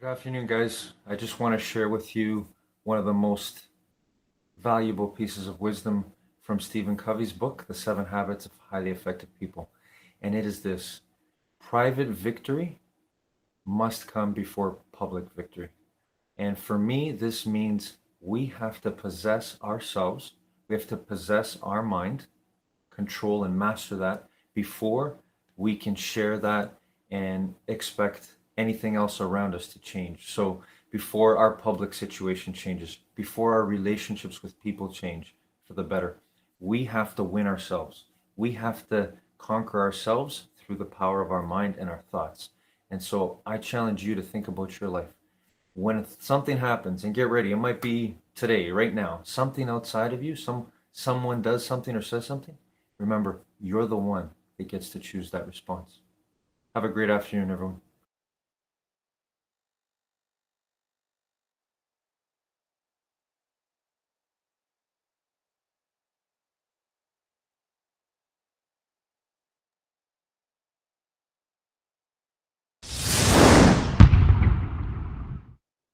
Good afternoon, guys. I just want to share with you one of the most valuable pieces of wisdom from Stephen Covey's book, The 7 Habits of Highly Effective People. And it is this: private victory must come before public victory. And for me, this means we have to possess ourselves, we have to possess our mind, control and master that before we can share that and expect anything else around us to change. So before our public situation changes, before our relationships with people change for the better, we have to win ourselves. We have to conquer ourselves through the power of our mind and our thoughts. And so I challenge you to think about your life. When something happens, and get ready, it might be today, right now, something outside of you, someone does something or says something, remember, you're the one that gets to choose that response. Have a great afternoon, everyone.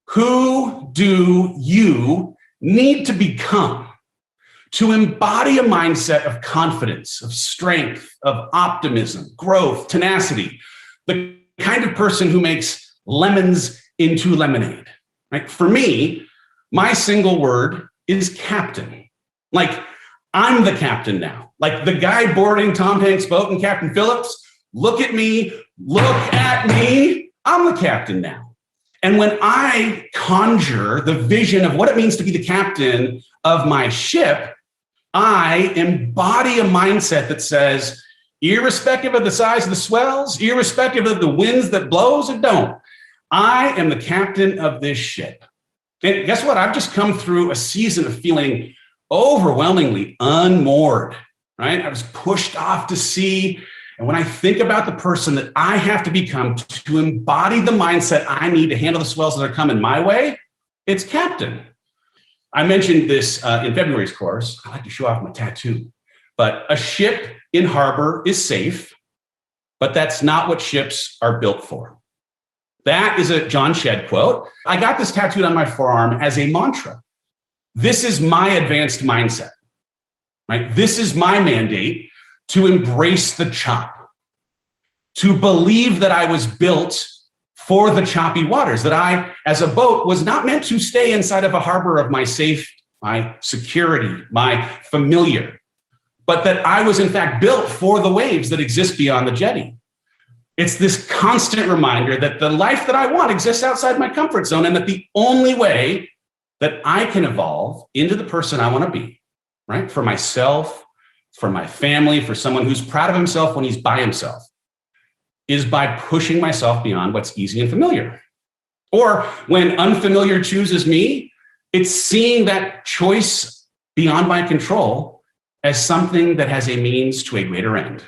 Who do you need to become to embody a mindset of confidence, of strength, of optimism, growth, tenacity, the kind of person who makes lemons into lemonade? Right? For me, my single word is captain. Like, I'm the captain now. Like the guy boarding Tom Hanks' boat in Captain Phillips, look at me, I'm the captain now. And when I conjure the vision of what it means to be the captain of my ship, I embody a mindset that says, irrespective of the size of the swells, irrespective of the winds that blows or don't, I am the captain of this ship. And guess what? I've just come through a season of feeling overwhelmingly unmoored, right? I was pushed off to sea. And when I think about the person that I have to become to embody the mindset I need to handle the swells that are coming my way, it's captain. I mentioned this in February's course. I like to show off my tattoo. But a ship in harbor is safe, but that's not what ships are built for. That is a John Shedd quote. I got this tattooed on my forearm as a mantra. This is my advanced mindset, right? This is my mandate to embrace the chop, to believe that I was built for the choppy waters, that I, as a boat, was not meant to stay inside of a harbor of my safe, my security, my familiar, but that I was in fact built for the waves that exist beyond the jetty. It's this constant reminder that the life that I want exists outside my comfort zone, and that the only way that I can evolve into the person I want to be, right, for myself, for my family, for someone who's proud of himself when he's by himself, is by pushing myself beyond what's easy and familiar. Or when unfamiliar chooses me, it's seeing that choice beyond my control as something that has a means to a greater end,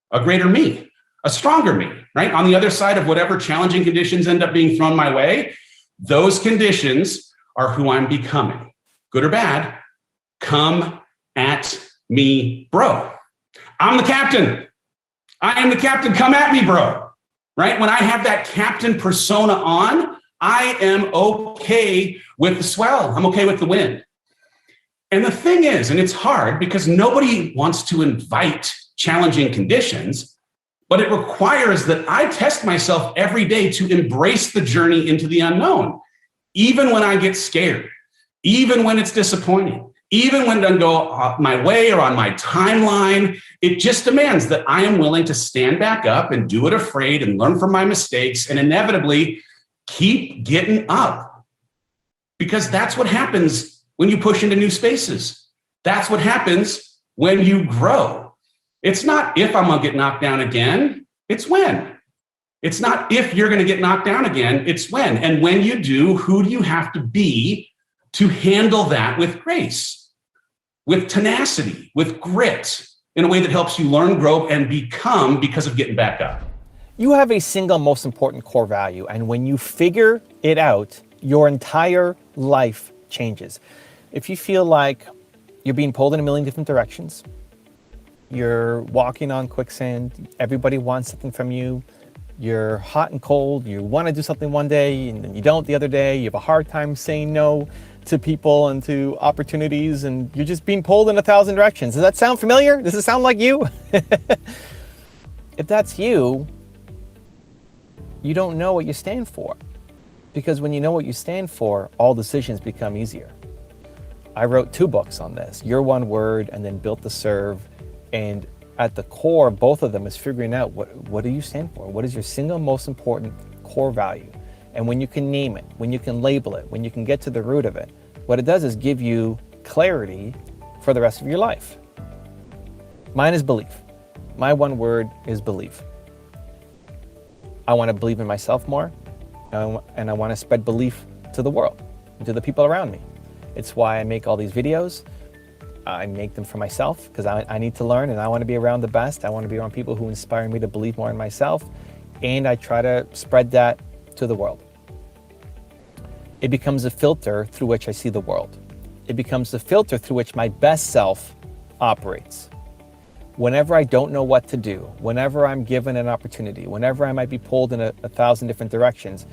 a greater me, a stronger me, right? On the other side of whatever challenging conditions end up being thrown my way, those conditions are who I'm becoming. Good or bad, come at me, bro. I'm the captain. I am the captain. Come at me, bro. Right? When I have that captain persona on, I am okay with the swell. I'm okay with the wind. And the thing is, and it's hard because nobody wants to invite challenging conditions, but it requires that I test myself every day to embrace the journey into the unknown, even when I get scared, even when it's disappointing. Even when it doesn't go my way or on my timeline, it just demands that I am willing to stand back up and do it afraid and learn from my mistakes and inevitably keep getting up. Because that's what happens when you push into new spaces. That's what happens when you grow. It's not if I'm going to get knocked down again, it's when. It's not if you're going to get knocked down again, it's when. And when you do, who do you have to be to handle that with grace, with tenacity, with grit, in a way that helps you learn, grow, and become because of getting back up? You have a single most important core value, and when you figure it out, your entire life changes. If you feel like you're being pulled in a million different directions, you're walking on quicksand, everybody wants something from you, You're hot and cold. You want to do something one day and then you don't the other day. You have a hard time saying no to people and to opportunities, and you're just being pulled in 1,000 directions. Does that sound familiar? Does it sound like you? If that's you, you don't know what you stand for. Because when you know what you stand for, all decisions become easier. I wrote 2 books on this, Your One Word and then Built to Serve. And at the core of both of them is figuring out what do you stand for? What is your single most important core value? And when you can name it, when you can label it, when you can get to the root of it, what it does is give you clarity for the rest of your life. Mine is belief. My one word is belief. I want to believe in myself more, and I want to spread belief to the world, and to the people around me. It's why I make all these videos. I make them for myself because I need to learn, and I want to be around the best. I want to be around people who inspire me to believe more in myself, and I try to spread that to the world. It becomes a filter through which I see the world. It becomes the filter through which my best self operates. Whenever I don't know what to do, whenever I'm given an opportunity, whenever I might be pulled in 1,000 different directions,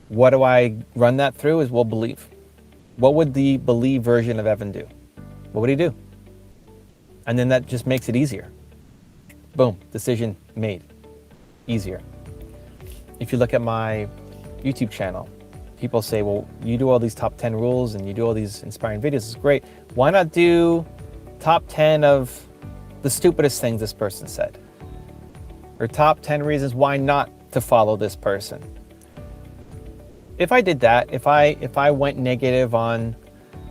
what do I run that through is, well, believe. What would the believe version of Evan do? What would he do? And then that just makes it easier. Boom, decision made. Easier. If you look at my YouTube channel, people say, well, you do all these top 10 rules and you do all these inspiring videos, it's great. Why not do top 10 of the stupidest things this person said? Or top 10 reasons why not to follow this person? If I did that, if I went negative on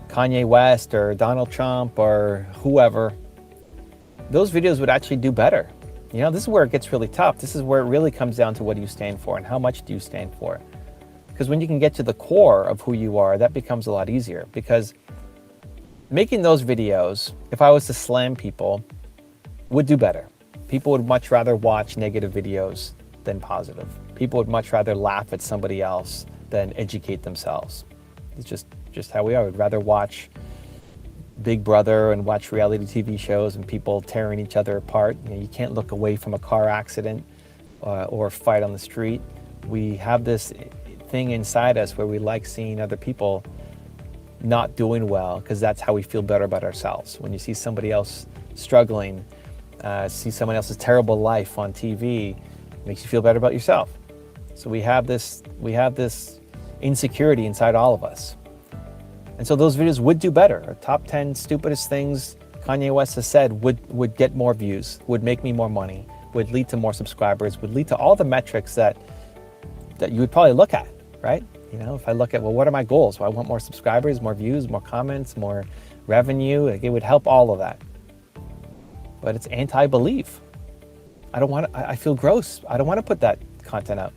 Kanye West or Donald Trump or whoever, those videos would actually do better. You know, this is where it gets really tough. This is where it really comes down to what do you stand for and how much do you stand for? Because when you can get to the core of who you are, that becomes a lot easier. Because making those videos, if I was to slam people, would do better. People would much rather watch negative videos than positive. People would much rather laugh at somebody else than educate themselves. It's just how we are. We'd rather watch Big Brother and watch reality TV shows and people tearing each other apart. You know, you can't look away from a car accident or a fight on the street. We have this thing inside us where we like seeing other people not doing well because that's how we feel better about ourselves. When you see somebody else struggling, see someone else's terrible life on TV, it makes you feel better about yourself. So we have this insecurity inside all of us. And so those videos would do better. Our top 10 stupidest things Kanye West has said would get more views, would make me more money, would lead to more subscribers, would lead to all the metrics that you would probably look at, right? You know, if I look at, well, what are my goals? Well, I want more subscribers, more views, more comments, more revenue. Like, it would help all of that. But it's anti-belief. I feel gross. I don't want to put that content up.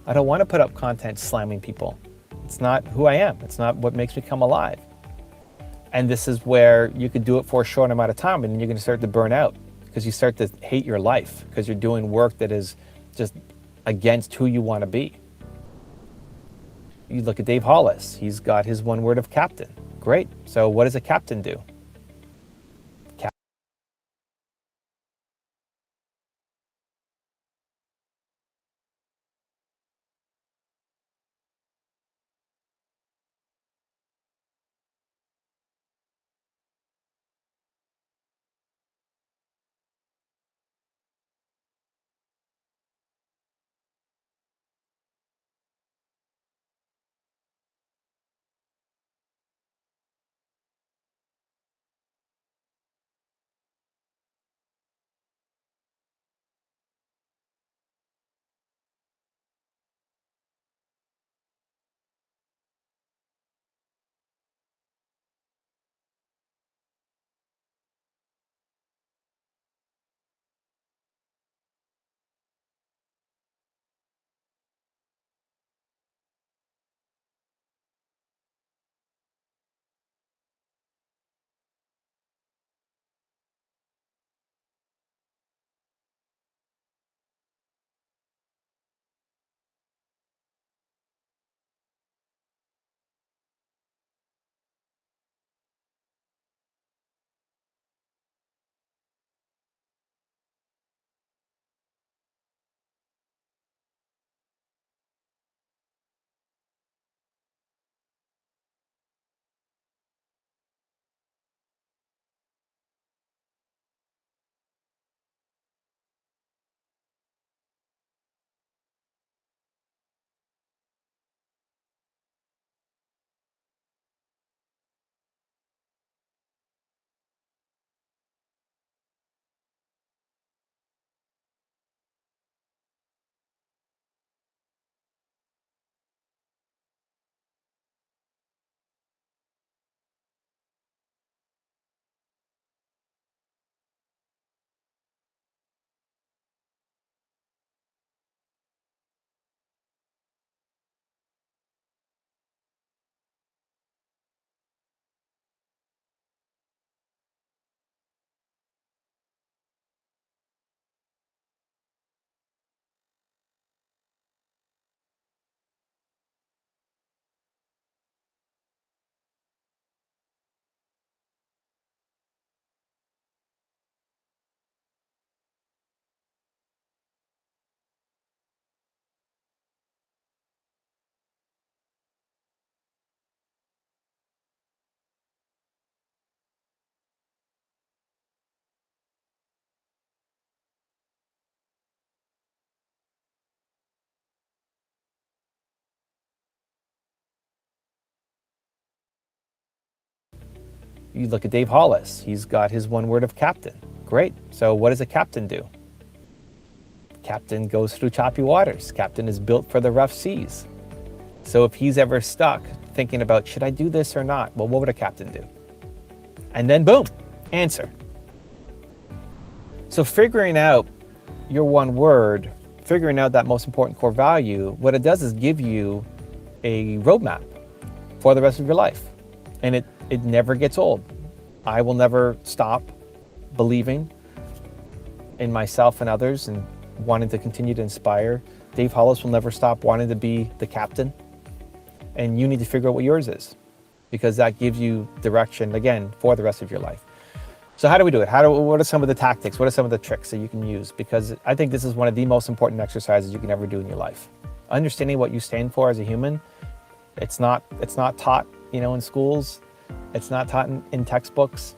I don't want to put up content slamming people. It's not who I am. It's not what makes me come alive. And this is where you could do it for a short amount of time and then you're going to start to burn out because you start to hate your life because you're doing work that is just against who you want to be. You look at Dave Hollis. He's got his one word of captain. Great. So what does a captain do? You look at Dave Hollis. He's got his one word of captain. Great. So what does a captain do? Captain goes through choppy waters. Captain is built for the rough seas. So if he's ever stuck thinking about, should I do this or not? Well, what would a captain do? And then boom, answer. So figuring out your one word, figuring out that most important core value, what it does is give you a roadmap for the rest of your life. And it never gets old. I will never stop believing in myself and others and wanting to continue to inspire. Dave Hollis will never stop wanting to be the captain. And you need to figure out what yours is, because that gives you direction, again, for the rest of your life. So how do we do it? What are some of the tactics? What are some of the tricks that you can use? Because I think this is one of the most important exercises you can ever do in your life. Understanding what you stand for as a human, it's not taught, in schools. It's not taught in textbooks.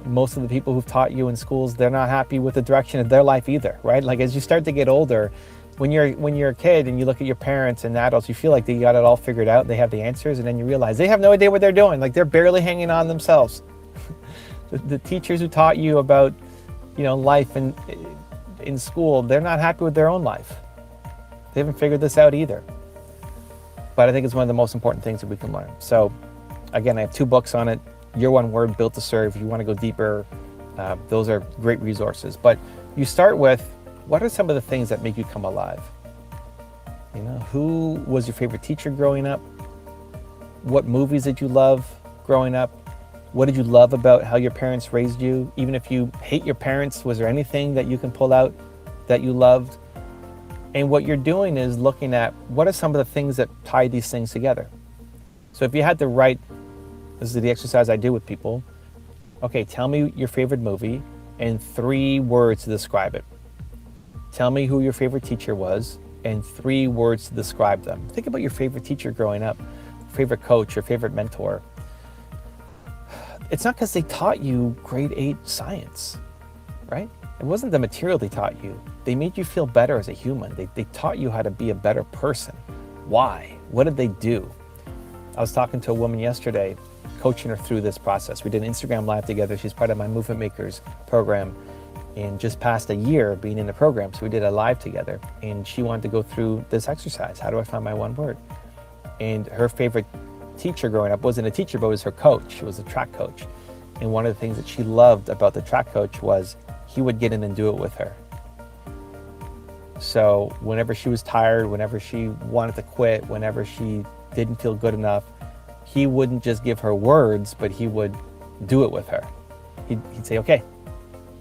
Most of the people who've taught you in schools, they're not happy with the direction of their life either, right? Like as you start to get older, when you're a kid and you look at your parents and adults, you feel like they got it all figured out, they have the answers, and then you realize they have no idea what they're doing. Like they're barely hanging on themselves. The teachers who taught you about, life in school, they're not happy with their own life. They haven't figured this out either. But I think it's one of the most important things that we can learn. So again, I have 2 books on it. Your One Word, Built to Serve. If you want to go deeper, those are great resources. But you start with, what are some of the things that make you come alive? Who was your favorite teacher growing up? What movies did you love growing up? What did you love about how your parents raised you? Even if you hate your parents, was there anything that you can pull out that you loved? And what you're doing is looking at, what are some of the things that tie these things together? So if you had to write, this is the exercise I do with people. Okay, tell me your favorite movie and 3 words to describe it. Tell me who your favorite teacher was and 3 words to describe them. Think about your favorite teacher growing up, favorite coach, your favorite mentor. It's not because they taught you grade 8 science, right? It wasn't the material they taught you. They made you feel better as a human. They taught you how to be a better person. Why? What did they do? I was talking to a woman yesterday, coaching her through this process. We did an Instagram Live together. She's part of my Movement Makers program. And just past a year being in the program, so we did a live together, and she wanted to go through this exercise. How do I find my one word? And her favorite teacher growing up wasn't a teacher, but was her coach. She was a track coach. And one of the things that she loved about the track coach was he would get in and do it with her. So whenever she was tired, whenever she wanted to quit, whenever she didn't feel good enough, he wouldn't just give her words, but he would do it with her. He'd say, okay,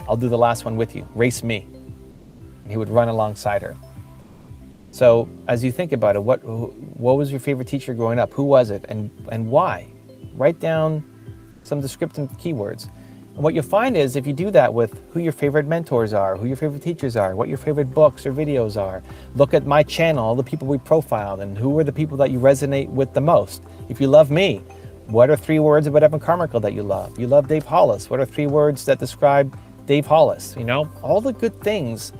I'll do the last one with you. Race me. And he would run alongside her. So as you think about it, what was your favorite teacher growing up? Who was it and why? Write down some descriptive keywords. And what you'll find is if you do that with who your favorite mentors are, who your favorite teachers are, what your favorite books or videos are, look at my channel, all the people we profiled, and who are the people that you resonate with the most. If you love me, what are 3 words about Evan Carmichael that you love? You love Dave Hollis. What are 3 words that describe Dave Hollis? All the good things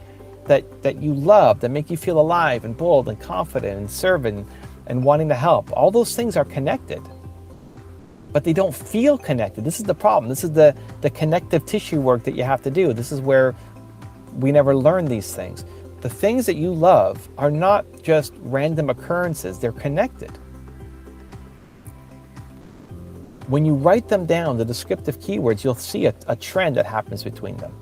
that you love, that make you feel alive and bold and confident and serving and wanting to help. All those things are connected, but they don't feel connected. This is the problem. This is the connective tissue work that you have to do. This is where we never learn these things. The things that you love are not just random occurrences, they're connected. When you write them down, the descriptive keywords, you'll see a trend that happens between them.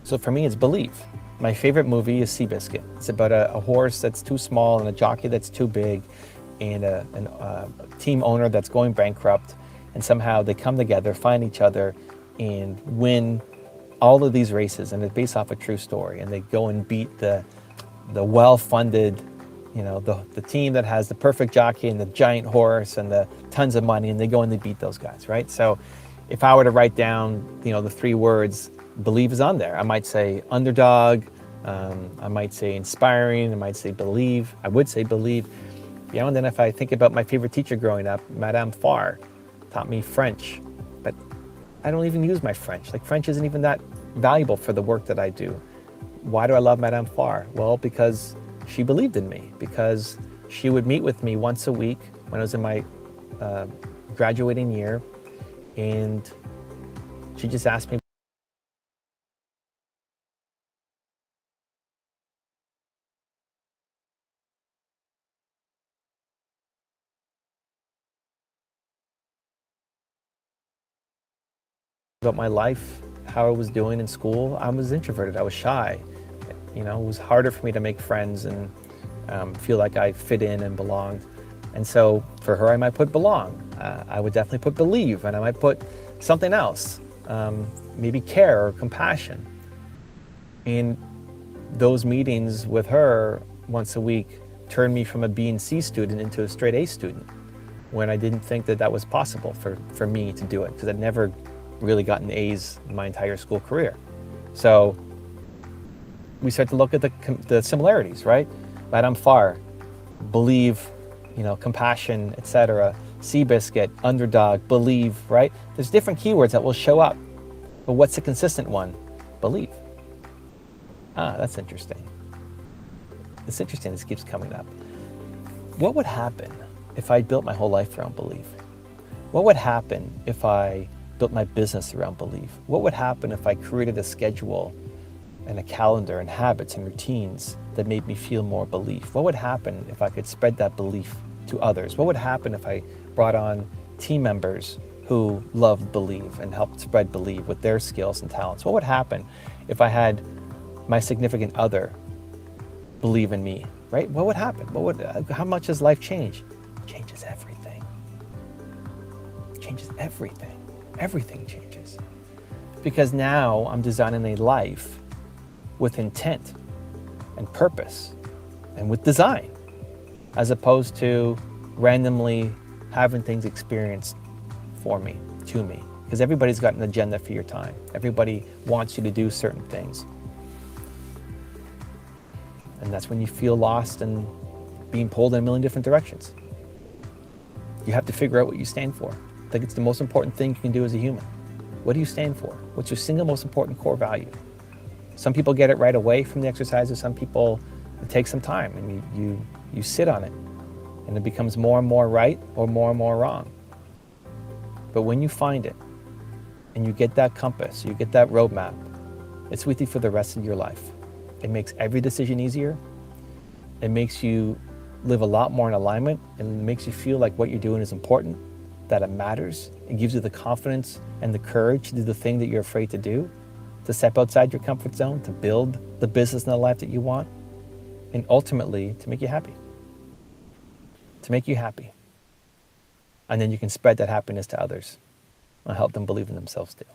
So for me, it's believe. My favorite movie is Seabiscuit. It's about a horse that's too small and a jockey that's too big, and a team owner that's going bankrupt, and somehow they come together, find each other, and win all of these races. And it's based off a true story. And they go and beat the well-funded, the team that has the perfect jockey and the giant horse and the tons of money, and they go and they beat those guys, right? So if I were to write down, the 3 words, believe is on there. I might say underdog, I might say inspiring, I might say believe, I would say believe. And then if I think about my favorite teacher growing up, Madame Farr taught me French, but I don't even use my French. Like French isn't even that valuable for the work that I do. Why do I love Madame Farr? Well, because she believed in me, because she would meet with me once a week when I was in my graduating year, and she just asked me about my life, how I was doing in school. I was introverted, I was shy. You know, it was harder for me to make friends and feel like I fit in and belonged. And so for her, I might put belong. I would definitely put believe, and I might put something else, maybe care or compassion. And those meetings with her once a week turned me from a B and C student into a straight A student, when I didn't think that that was possible for me to do it, because I'd never really gotten A's in my entire school career. So we start to look at the similarities, right? Madame Farr, believe, you know, compassion, etc. Seabiscuit, underdog, believe, right? There's different keywords that will show up, but what's the consistent one? Believe. Ah, that's interesting. It's interesting, this keeps coming up. What would happen if I built my whole life around belief? What would happen if I built my business around belief? What would happen if I created a schedule and a calendar and habits and routines that made me feel more belief? What would happen if I could spread that belief to others? What would happen if I brought on team members who loved believe and helped spread believe with their skills and talents? What would happen if I had my significant other believe in me, right? What would happen? How much does life change? Changes everything. Changes everything. Everything changes. Because now I'm designing a life with intent and purpose and with design, as opposed to randomly having things experienced for me, to me. Because everybody's got an agenda for your time. Everybody wants you to do certain things. And that's when you feel lost and being pulled in a million different directions. You have to figure out what you stand for. I think it's the most important thing you can do as a human. What do you stand for? What's your single most important core value? Some people get it right away from the exercises. Some people, it takes some time, and you sit on it, and it becomes more and more right or more wrong. But when you find it, and you get that compass, you get that roadmap, it's with you for the rest of your life. It makes every decision easier. It makes you live a lot more in alignment, and it makes you feel like what you're doing is important, that it matters. It gives you the confidence and the courage to do the thing that you're afraid to do, to step outside your comfort zone, to build the business and the life that you want, and ultimately to make you happy. To make you happy. And then you can spread that happiness to others and help them believe in themselves too.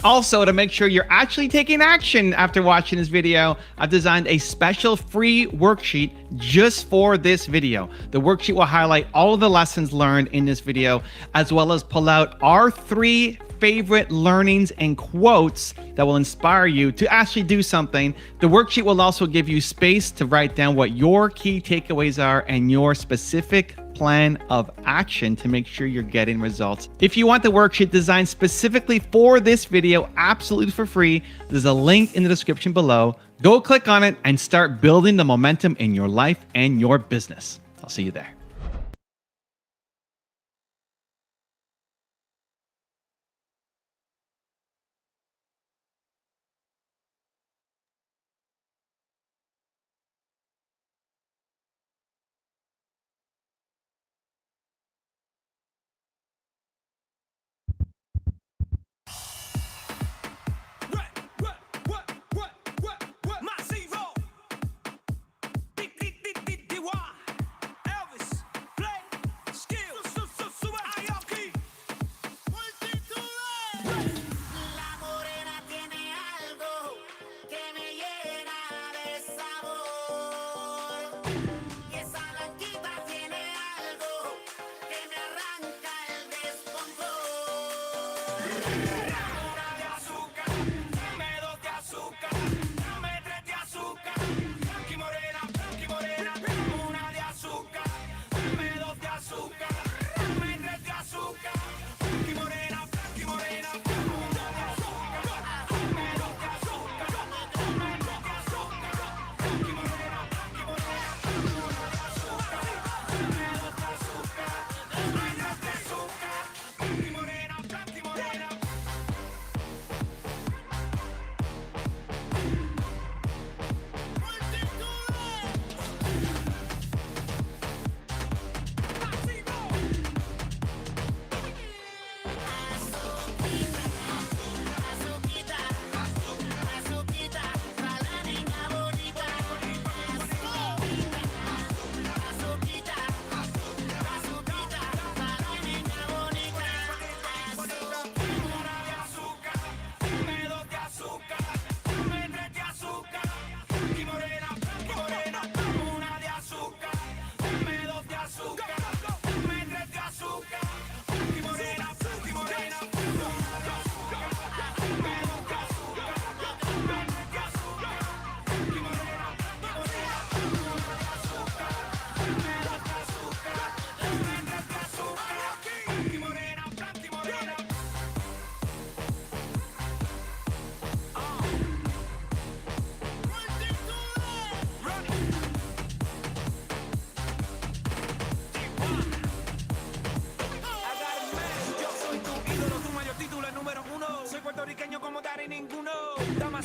Also, to make sure you're actually taking action after watching this video, I've designed a special free worksheet just for this video. The worksheet will highlight all of the lessons learned in this video, as well as pull out our 3 favorite learnings and quotes that will inspire you to actually do something. The worksheet will also give you space to write down what your key takeaways are and your specific plan of action to make sure you're getting results. If you want the worksheet designed specifically for this video, absolutely for free, there's a link in the description below. Go click on it and start building the momentum in your life and your business. I'll see you there. Morena.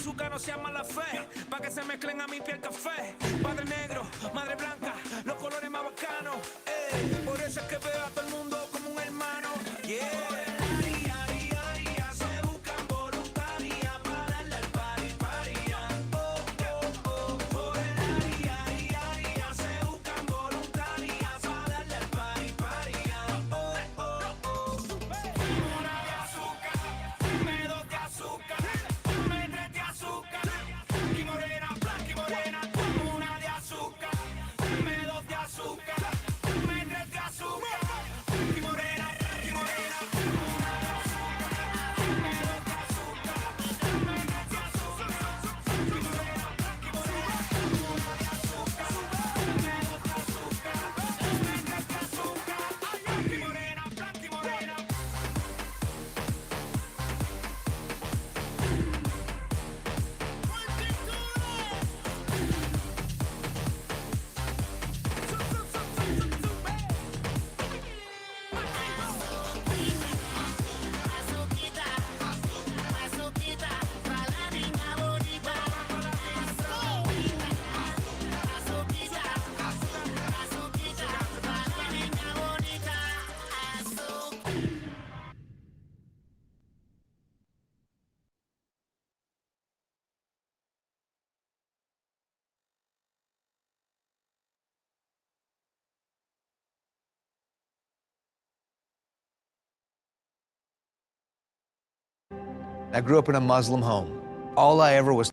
azúcar no sea mala fe, pa' que se mezclen a mi piel café. Padre negro, madre blanca, los colores más bacanos. Por eso es que veo a todo el mundo como un hermano. Yeah. I grew up in a Muslim home. All I ever was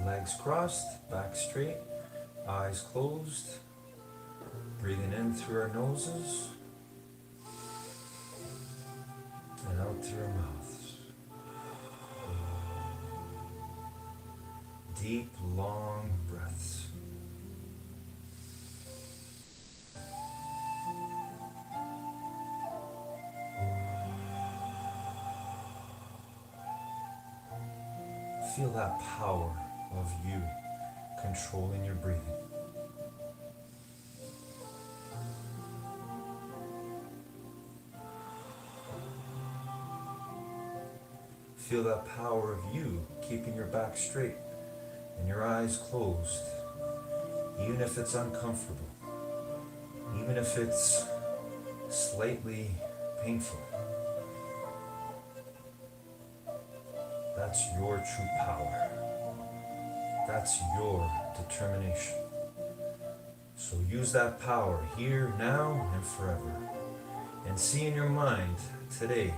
Legs crossed, back straight, eyes closed, breathing in through our noses and out through our mouths. Deep, long breaths. Feel that power of you controlling your breathing. Feel that power of you keeping your back straight and your eyes closed, even if it's uncomfortable, even if it's slightly painful. That's your true power. That's your determination. So use that power here, now, and forever. And see in your mind today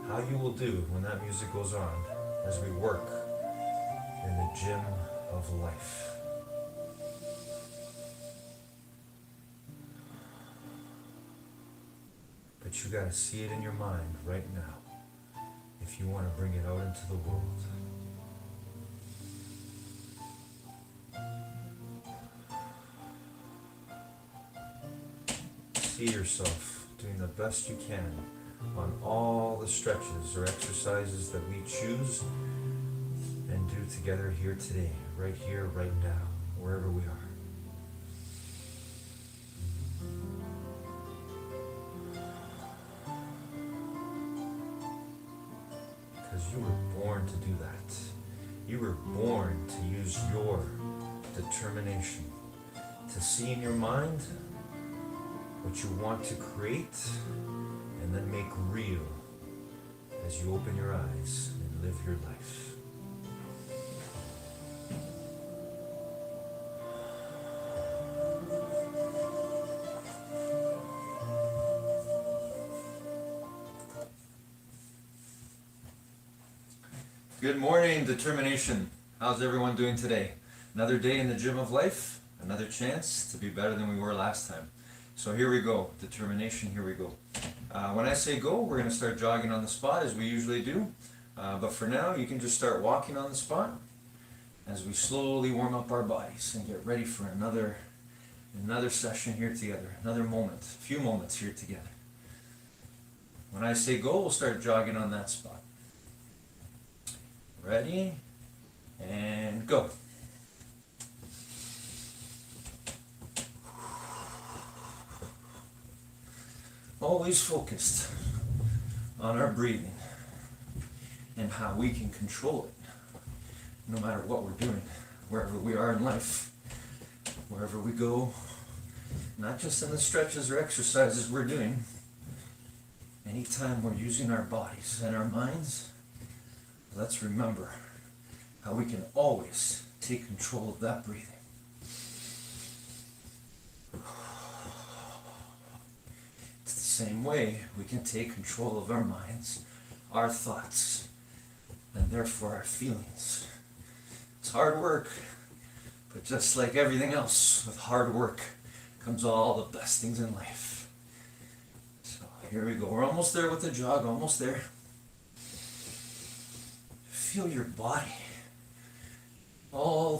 how you will do when that music goes on as we work in the gym of life. But you gotta see it in your mind right now if you want to bring it out into the world. See yourself doing the best you can on all the stretches or exercises that we choose and do together here today, right here, right now, wherever we are. Because you were born to do that. You were born to use your determination to see in your mind what you want to create and then make real as you open your eyes and live your life. Good morning, determination. How's everyone doing today? Another day in the gym of life, another chance to be better than we were last time. So here we go, determination, here we go. When I say go, we're gonna start jogging on the spot as we usually do. But for now, you can just start walking on the spot as we slowly warm up our bodies and get ready for another session here together, another moment, a few moments here together. When I say go, we'll start jogging on that spot. Ready? And go. Always focused on our breathing and how we can control it, no matter what we're doing, wherever we are in life, wherever we go, not just in the stretches or exercises we're doing. Anytime we're using our bodies and our minds, let's remember how we can always take control of that breathing. It's the same way we can take control of our minds, our thoughts, and therefore our feelings. It's hard work, but just like everything else, with hard work comes all the best things in life. So here we go. We're almost there with the jog, almost there. Feel your body. All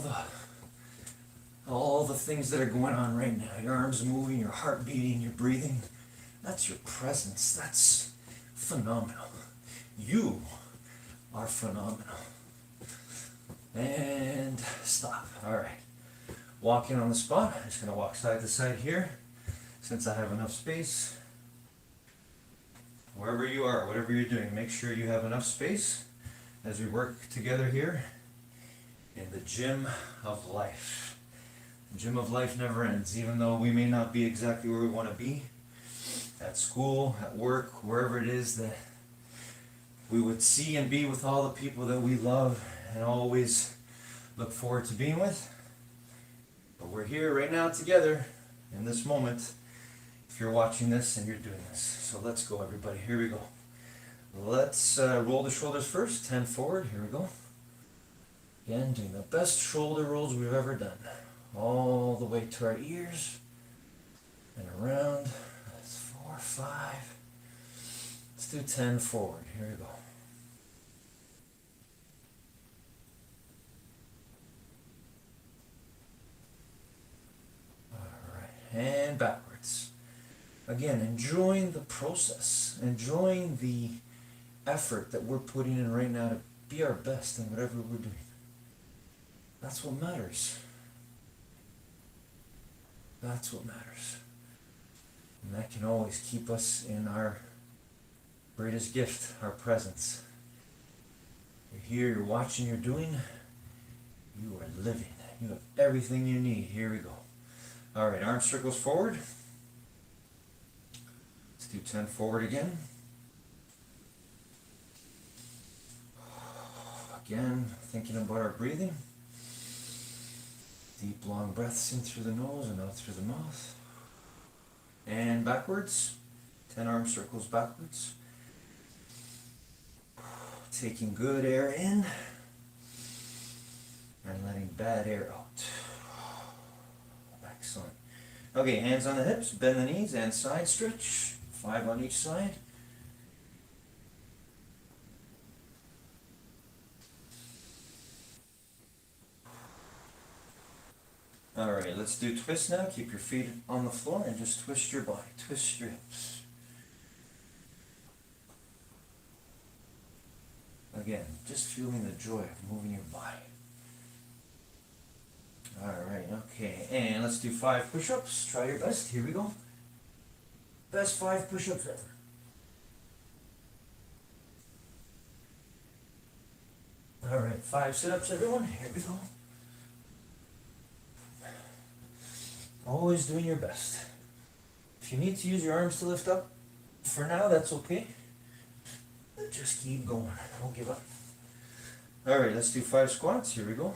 the things that are going on right now. Your arms moving, your heart beating, your breathing. That's your presence. That's phenomenal. You are phenomenal. And stop. All right. Walking on the spot. I'm just going to walk side to side here since I have enough space. Wherever you are, whatever you're doing, make sure you have enough space as we work together here in the gym of life. The gym of life never ends, even though we may not be exactly where we want to be at school, at work, wherever it is that we would see and be with all the people that we love and always look forward to being with. But we're here right now together in this moment if you're watching this and you're doing this. So let's go, everybody. Here we go. Let's roll the shoulders first. 10 forward. Here we go. Again, doing the best shoulder rolls we've ever done. All the way to our ears and around. That's 4, 5. Let's do 10 forward. Here we go. All right, and backwards. Again, enjoying the process, enjoying the effort that we're putting in right now to be our best in whatever we're doing. That's what matters. That's what matters. And that can always keep us in our greatest gift, our presence. You're here, you're watching, you're doing, you are living. You have everything you need. Here we go. All right, arm circles forward. Let's do 10 forward again. Again, thinking about our breathing. Deep, long breaths in through the nose and out through the mouth. And backwards. 10 arm circles backwards. Taking good air in and letting bad air out. Excellent. Okay, hands on the hips, bend the knees and side stretch. 5 on each side. All right, let's do twist now. Keep your feet on the floor and just twist your body. Twist your hips. Again, just feeling the joy of moving your body. All right, okay, and let's do 5 push-ups. Try your best. Here we go. Best 5 push-ups ever. All right, 5 sit-ups, everyone. Here we go. Always doing your best. If you need to use your arms to lift up, for now, that's okay. Just keep going. Don't give up. All right, let's do 5 squats. Here we go.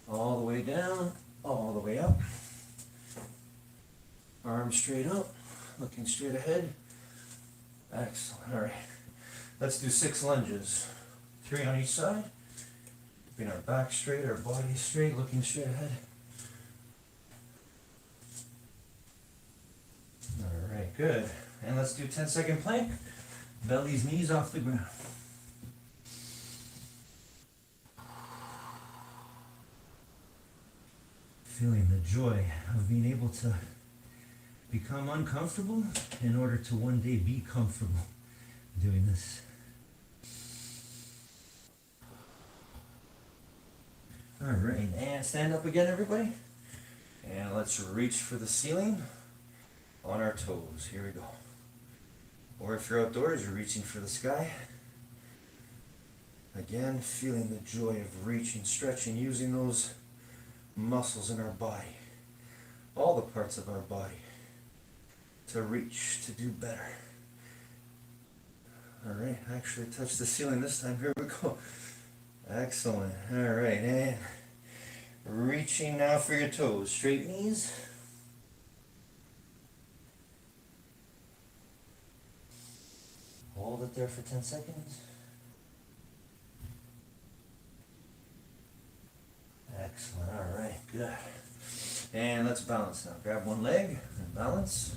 All the way down, all the way up. Arms straight up, looking straight ahead. Excellent. All right. Let's do 6 lunges. 3 on each side. Keeping our back straight, our body straight, looking straight ahead. All right, good. And let's do 10-second plank. Belly's knees off the ground. Feeling the joy of being able to become uncomfortable in order to one day be comfortable doing this. All right, and stand up again, everybody. And let's reach for the ceiling on our toes. Here we go. Or if you're outdoors, you're reaching for the sky. Again, feeling the joy of reaching, stretching, using those muscles in our body, all the parts of our body, to reach, to do better. All right, actually touch the ceiling this time. Here we go. Excellent. All right, and reaching now for your toes. Straight knees. Hold it there for 10 seconds. Excellent. All right, good. And let's balance now. Grab one leg and balance.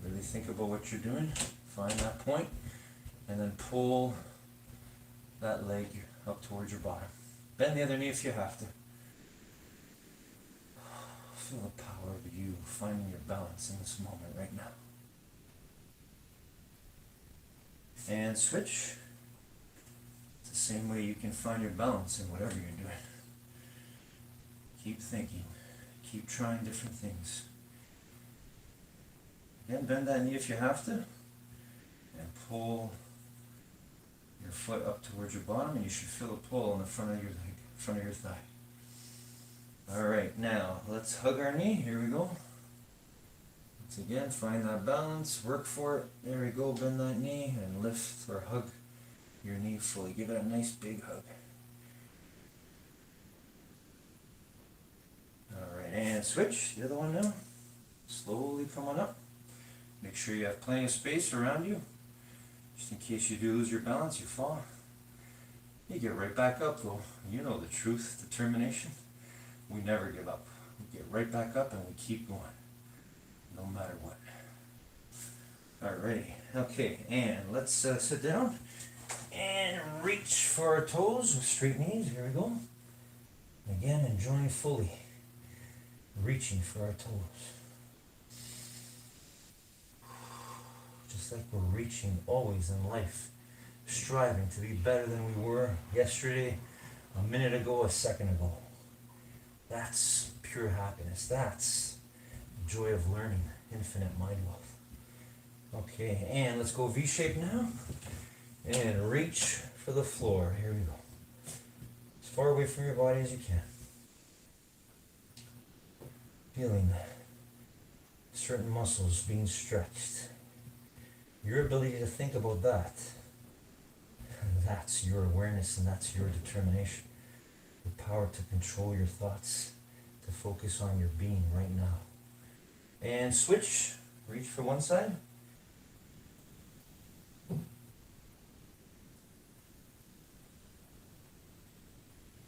Really think about what you're doing. Find that point, and then pull that leg up towards your bottom. Bend the other knee if you have to. Feel the power of you finding your balance in this moment right now. And switch. It's the same way you can find your balance in whatever you're doing. Keep thinking. Keep trying different things. Again, bend that knee if you have to. And pull your foot up towards your bottom, and you should feel a pull on the front of your leg, front of your thigh. All right, now let's hug our knee. Here we go. Once again, find that balance, work for it. There we go, bend that knee and lift or hug your knee fully. Give it a nice big hug. All right, and switch, the other one now. Slowly come on up. Make sure you have plenty of space around you, just in case you do lose your balance, you fall. You get right back up though. You know the truth, determination. We never give up. We get right back up and we keep going, no matter what. Alrighty, okay, and let's sit down and reach for our toes with straight knees. Here we go. Again, enjoying fully, reaching for our toes. Just like we're reaching always in life, striving to be better than we were yesterday, a minute ago, a second ago. That's pure happiness. That's joy of learning, infinite mind wealth. Okay, and let's go V-shape now. And reach for the floor. Here we go. As far away from your body as you can. Feeling certain muscles being stretched. Your ability to think about that. That's your awareness and that's your determination. The power to control your thoughts, to focus on your being right now. And switch, reach for one side.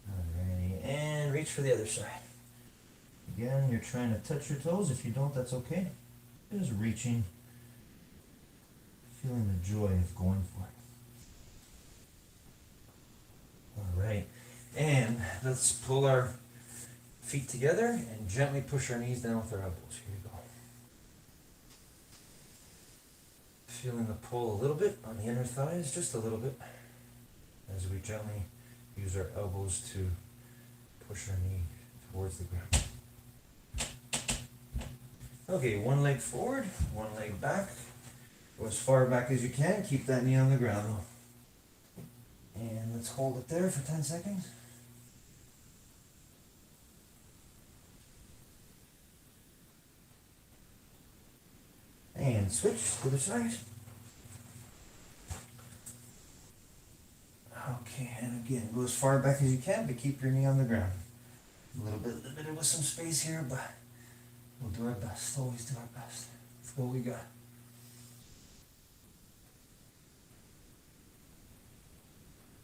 Alrighty, and reach for the other side. Again, you're trying to touch your toes. If you don't, that's okay. Just reaching, feeling the joy of going for it. Alright. And let's pull our feet together and gently push our knees down with our elbows. Here we go. Feeling the pull a little bit on the inner thighs, just a little bit, as we gently use our elbows to push our knee towards the ground. Okay, one leg forward, one leg back. Go as far back as you can. Keep that knee on the ground though. And let's hold it there for 10 seconds. And switch to the side. Okay, and again, go as far back as you can, but keep your knee on the ground. A little bit with some space here, but we'll do our best. Always do our best. That's what we got.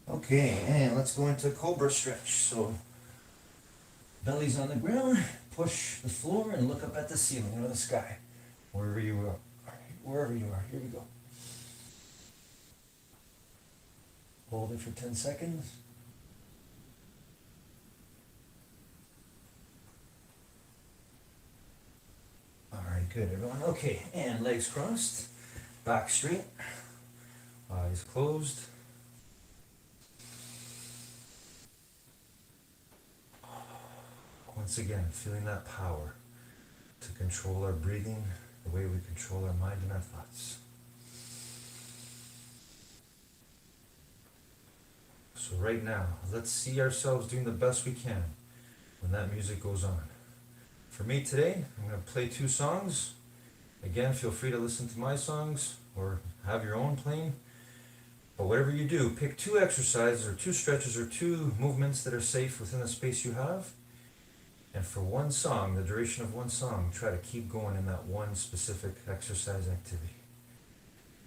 Okay, and let's go into cobra stretch. So, belly's on the ground, push the floor, and look up at the ceiling or the sky, wherever you are. Wherever you are, here we go. Hold it for 10 seconds. All right, good, everyone. Okay, and legs crossed, back straight, eyes closed. Once again, feeling that power to control our breathing the way we control our mind and our thoughts. So right now, let's see ourselves doing the best we can when that music goes on. For me today, I'm going to play 2 songs. Again, feel free to listen to my songs or have your own playing. But whatever you do, pick 2 exercises or 2 stretches or 2 movements that are safe within the space you have. And for one song, the duration of one song, try to keep going in that one specific exercise activity.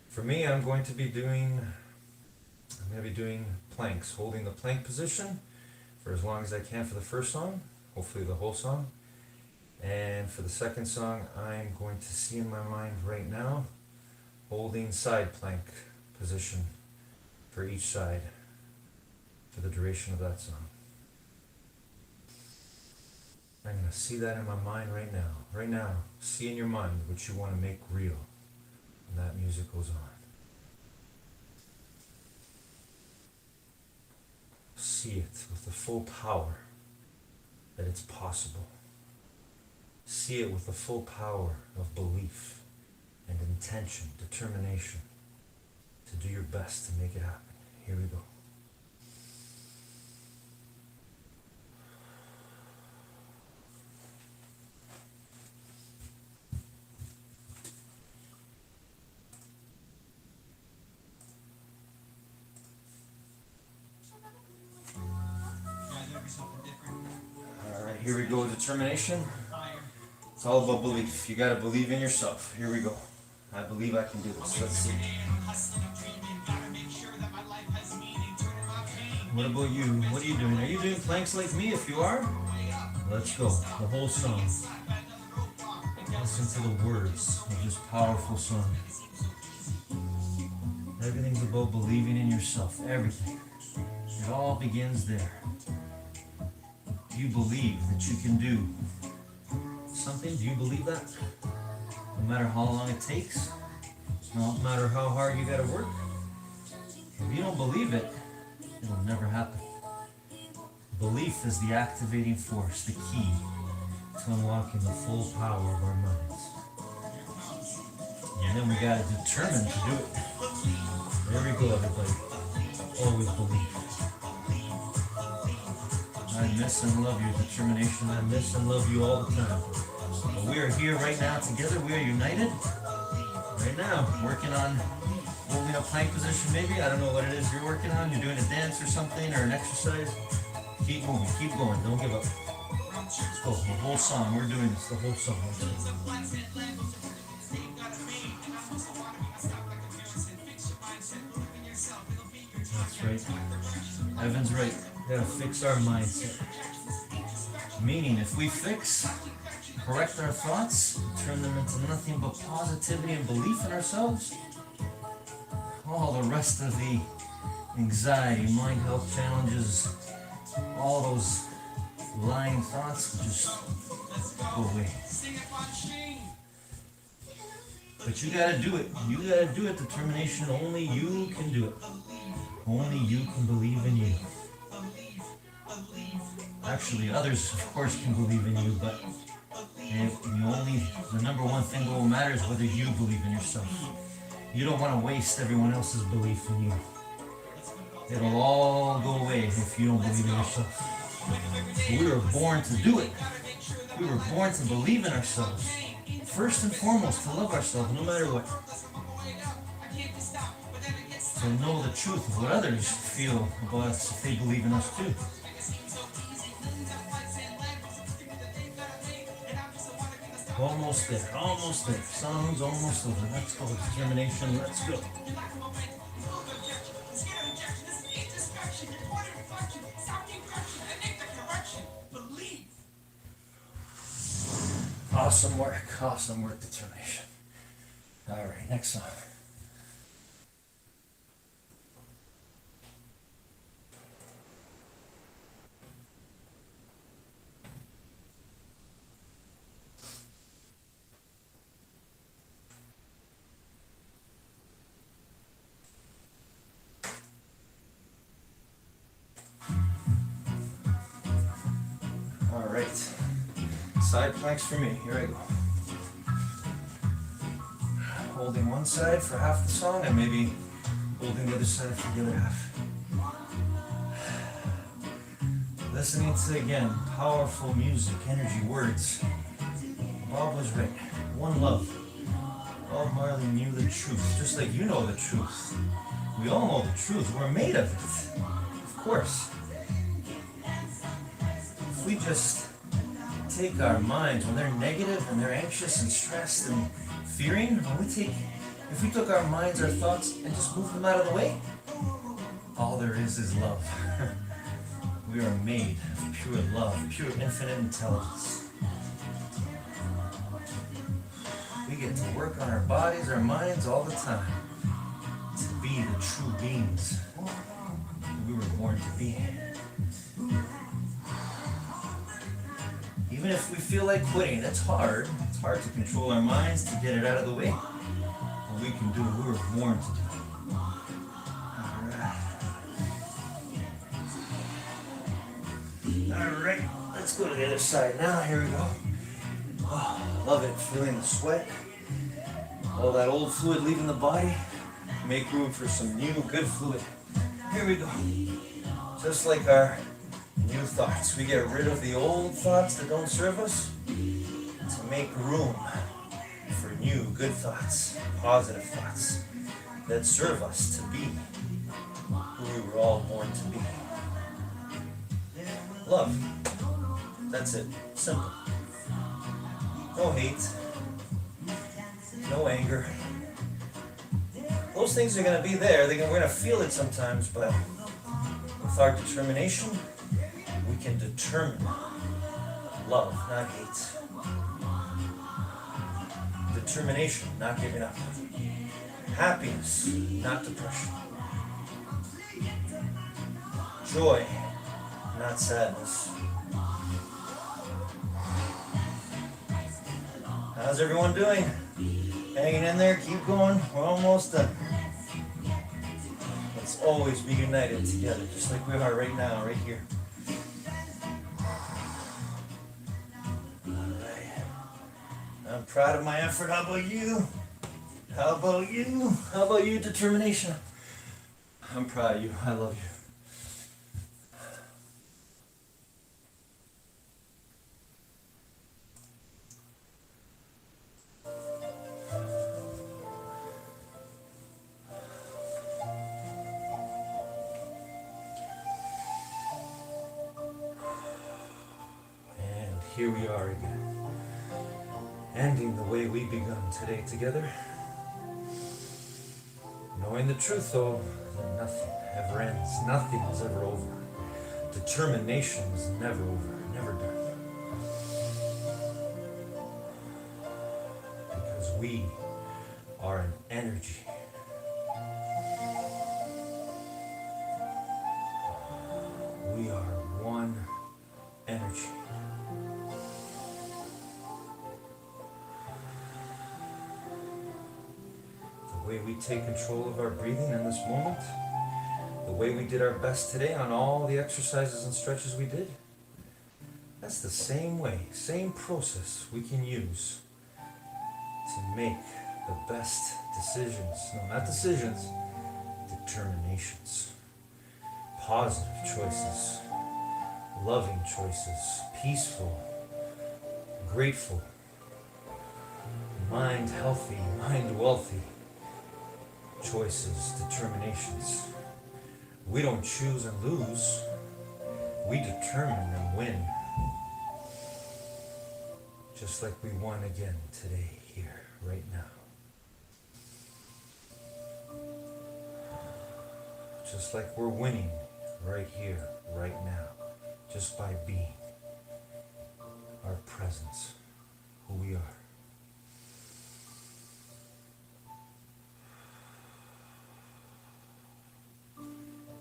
For me, I'm going to be doing planks, holding the plank position for as long as I can for the first song, hopefully the whole song. And for the second song, I'm going to see in my mind right now, holding side plank position for each side for the duration of that song. I'm going to see that in my mind right now. Right now, see in your mind what you want to make real when that music goes on. See it with the full power that it's possible. See it with the full power of belief and intention, determination to do your best to make it happen. Here we go. All right, here we go. Determination. It's all about belief. You gotta believe in yourself. Here we go. I believe I can do this. Let's see. What about you? What are you doing? Are you doing planks like me? If you are, let's go. The whole song. Listen to the words of this powerful song. Everything's about believing in yourself. Everything. It all begins there. You believe that you can do something. Do you believe that? No matter how long it takes, no matter how hard you gotta work, if you don't believe it, it'll never happen. Belief is the activating force, the key to unlocking the full power of our minds. And then we gotta determine to do it. There we go, everybody. Always believe. I miss and love your determination. I miss and love you all the time. But we are here right now together. We are united. Right now, working on holding a plank position maybe. I don't know what it is you're working on. You're doing a dance or something or an exercise. Keep moving. Keep going. Don't give up. Let's go. The whole song. We're doing this. The whole song. That's right. Evan's right. We gotta fix our mindset. Meaning, if we correct our thoughts, turn them into nothing but positivity and belief in ourselves, all the rest of the anxiety, mind health challenges, all those lying thoughts will just go away. But you gotta do it. You gotta do it. Determination. Only you can do it. Only you can believe in you. Actually, others, of course, can believe in you, but the number one thing that will matter is whether you believe in yourself. You don't want to waste everyone else's belief in you. It'll all go away if you don't believe in yourself. But we were born to do it. We were born to believe in ourselves. First and foremost, to love ourselves no matter what. To know the truth of what others feel about us if they believe in us too. Almost there, almost there. Song's almost over. Let's go. Determination, let's go. Awesome work, determination. All right, next song. All right. Side planks for me. Here I go. Holding one side for half the song and maybe holding the other side for the other half. Listening to, again, powerful music, energy, words. Bob was right. One love. Bob Marley knew the truth, just like you know the truth. We all know the truth. We're made of it. Of course. If we just take our minds when they're negative and they're anxious and stressed and fearing, if we took our minds, our thoughts, and just moved them out of the way, all there is love. We are made of pure love, pure infinite intelligence. We get to work on our bodies, our minds all the time to be the true beings we were born to be. Even if we feel like quitting, that's hard. It's hard to control our minds, to get it out of the way. But we can do what we were born to do. Alright, let's go to the other side now. Here we go. Oh, love it. Feeling the sweat. All that old fluid leaving the body. Make room for some new, good fluid. Here we go. Just like our new thoughts. We get rid of the old thoughts that don't serve us to make room for new, good thoughts, positive thoughts that serve us to be who we were all born to be. Love. That's it. Simple. No hate. No anger. Those things are going to be there. We're going to feel it sometimes, but with our determination, we can determine love, not hate. Determination, not giving up. Happiness, not depression. Joy, not sadness. How's everyone doing? Hanging in there, keep going. We're almost done. Let's always be united together, just like we are right now, right here. Alright. I'm proud of my effort. How about you? How about you? How about you, determination? I'm proud of you. I love you. Here we are again, ending the way we begun today together. Knowing the truth, though, that nothing ever ends, nothing is ever over. Determination is never over, never done. Because we are an energy. We are one energy. The way we take control of our breathing in this moment, the way we did our best today on all the exercises and stretches we did, that's the same way, same process we can use to make the best decisions. No, not decisions, determinations. Positive choices, loving choices, peaceful, grateful, mind healthy, mind wealthy. Choices, determinations. We don't choose and lose. We determine and win. Just like we won again today, here, right now. Just like we're winning right here, right now. Just by being our presence, who we are.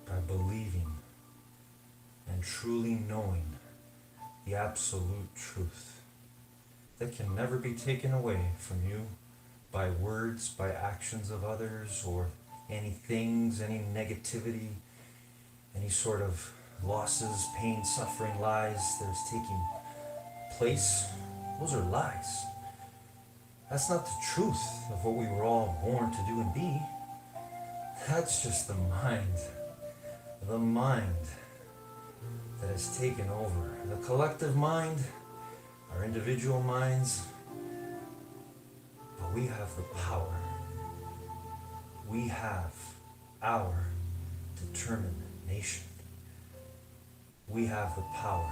By believing and truly knowing the absolute truth that can never be taken away from you by words, by actions of others, or any things, any negativity, any sort of losses, pain, suffering, lies that is taking place Those are lies. That's not the truth of what we were all born to do and be. That's just the mind that has taken over. The collective mind, our individual minds, but we have the power. We have our determination. We have the power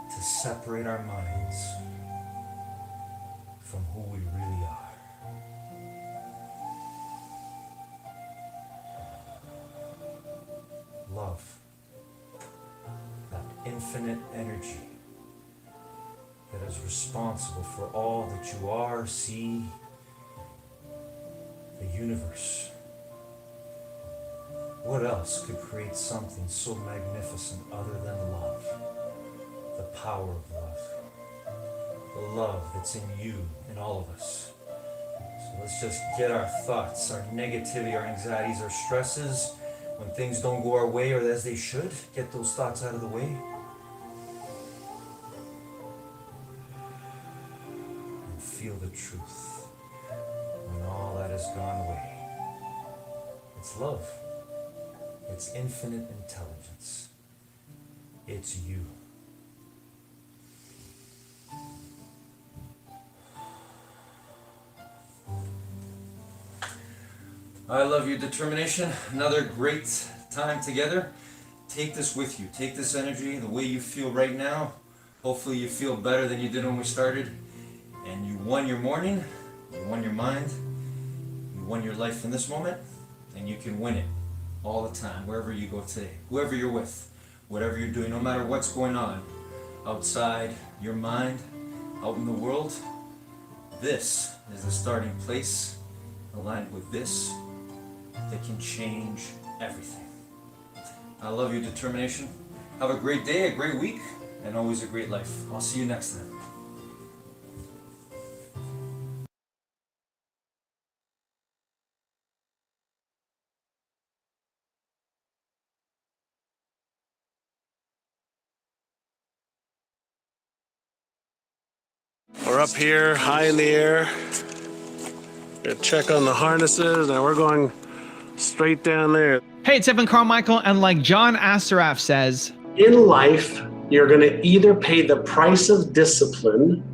to separate our minds from who we really are. Love, that infinite energy that is responsible for all that you are, see, the universe. What else could create something so magnificent other than love? The power of love. The love that's in you, in all of us. So let's just get our thoughts, our negativity, our anxieties, our stresses, when things don't go our way or as they should, get those thoughts out of the way. And feel the truth when all that has gone away. It's love. It's infinite intelligence. It's you. I love your determination. Another great time together. Take this with you. Take this energy, the way you feel right now. Hopefully you feel better than you did when we started. And you won your morning. You won your mind. You won your life in this moment. And you can win it all the time, wherever you go today. Whoever you're with, whatever you're doing, no matter what's going on outside your mind, out in the world. This is the starting place, aligned with this, that can change everything. I love your determination. Have a great day, a great week, and always a great life. I'll see you next time. We're up here, high in the air. Gonna check on the harnesses, and we're going straight down there. Hey, it's Evan Carmichael, and like John Assaraf says, in life, you're going to either pay the price of discipline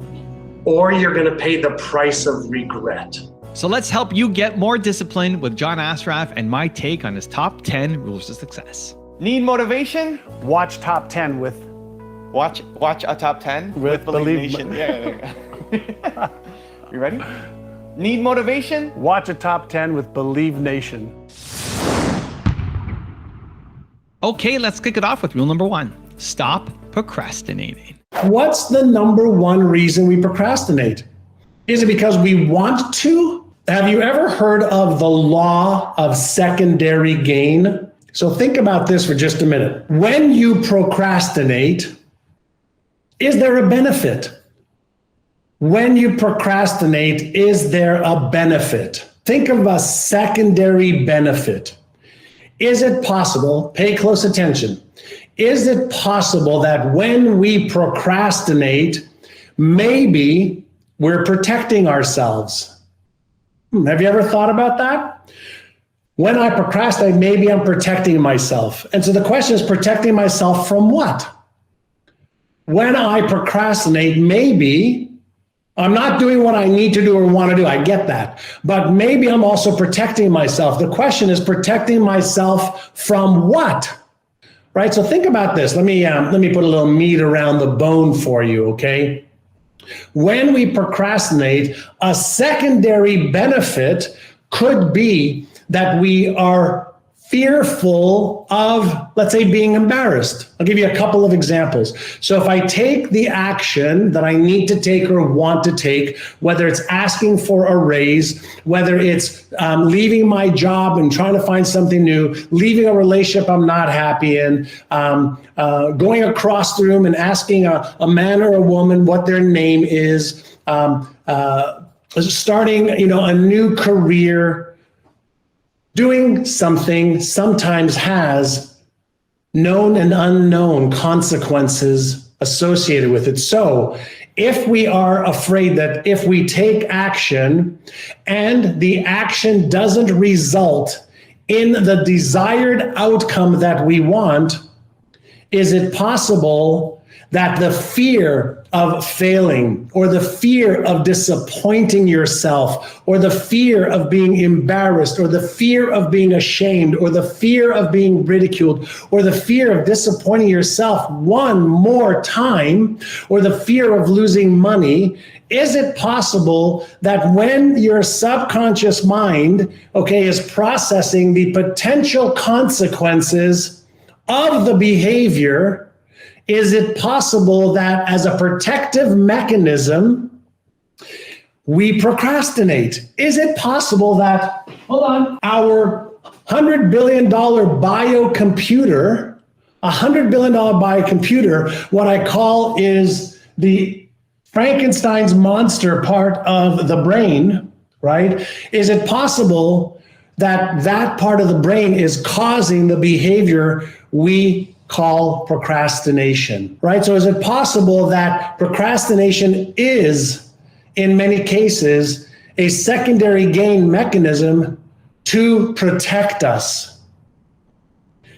or you're going to pay the price of regret. so let's help you get more discipline with John Assaraf and my take on his top 10 rules of success. Need motivation? Watch top 10 with Watch a top 10 with Believe Nation. Yeah, there you go. You ready? Need motivation? watch a top 10 with Believe Nation. Okay, let's kick it off with rule number 1. Stop procrastinating. What's the number one reason we procrastinate? Is it because we want to? Have you ever heard of the law of secondary gain? So think about this for just a minute. When you procrastinate, is there a benefit? When you procrastinate, is there a benefit? Think of a secondary benefit. Is it possible, pay close attention, is it possible that when we procrastinate, maybe we're protecting ourselves? Have you ever thought about that? When I procrastinate, maybe I'm protecting myself. And so the question is, protecting myself from what? When I procrastinate, maybe I'm not doing what I need to do or want to do. I get that. But maybe I'm also protecting myself. The question is, protecting myself from what? Right? So think about this. Let me put a little meat around the bone for you, okay? When we procrastinate, a secondary benefit could be that we are fearful of, let's say, being embarrassed. I'll give you a couple of examples. So if I take the action that I need to take or want to take, whether it's asking for a raise, whether it's leaving my job and trying to find something new, leaving a relationship I'm not happy in, going across the room and asking a man or a woman what their name is, starting, a new career. Doing something sometimes has known and unknown consequences associated with it. So If we are afraid that if we take action and the action doesn't result in the desired outcome that we want, is it possible that the fear of failing, or the fear of disappointing yourself, or the fear of being embarrassed, or the fear of being ashamed, or the fear of being ridiculed, or the fear of disappointing yourself one more time, or the fear of losing money, is it possible that when your subconscious mind, is processing the potential consequences of the behavior, is it possible that as a protective mechanism, we procrastinate? Is it possible that, our $100 billion biocomputer, what I call is the Frankenstein's monster part of the brain, right? Is it possible that that part of the brain is causing the behavior we call procrastination, right? So is it possible that procrastination is, in many cases, a secondary gain mechanism to protect us?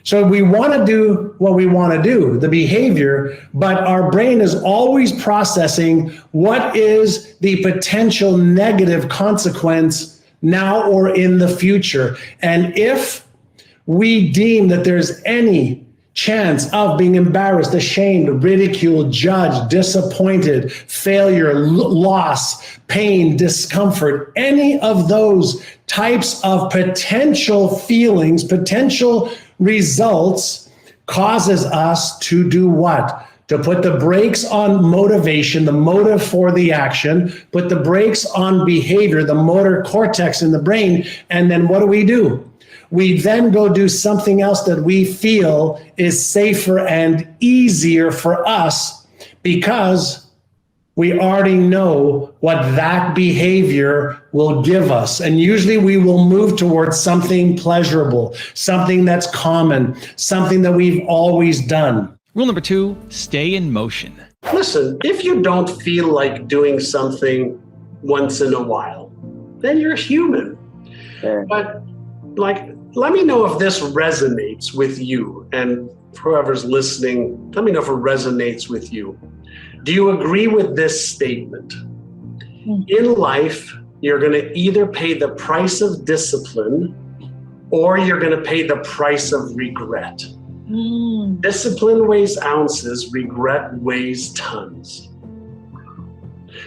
So we want to do what we want to do, the behavior, but our brain is always processing what is the potential negative consequence now or in the future. And if we deem that there's any chance of being embarrassed, ashamed, ridiculed, judged, disappointed, failure, loss, pain, discomfort, any of those types of potential feelings, potential results, causes us to do what? To put the brakes on motivation, the motive for the action, put the brakes on behavior, the motor cortex in the brain, and then what do? We then go do something else that we feel is safer and easier for us because we already know what that behavior will give us. And usually we will move towards something pleasurable, something that's common, something that we've always done. Rule number 2, stay in motion. Listen, if you don't feel like doing something once in a while, then you're human. Sure. But let me know if this resonates with you, and whoever's listening, let me know if it resonates with you. Do you agree with this statement? In life, you're going to either pay the price of discipline or you're going to pay the price of regret. Discipline weighs ounces, regret weighs tons.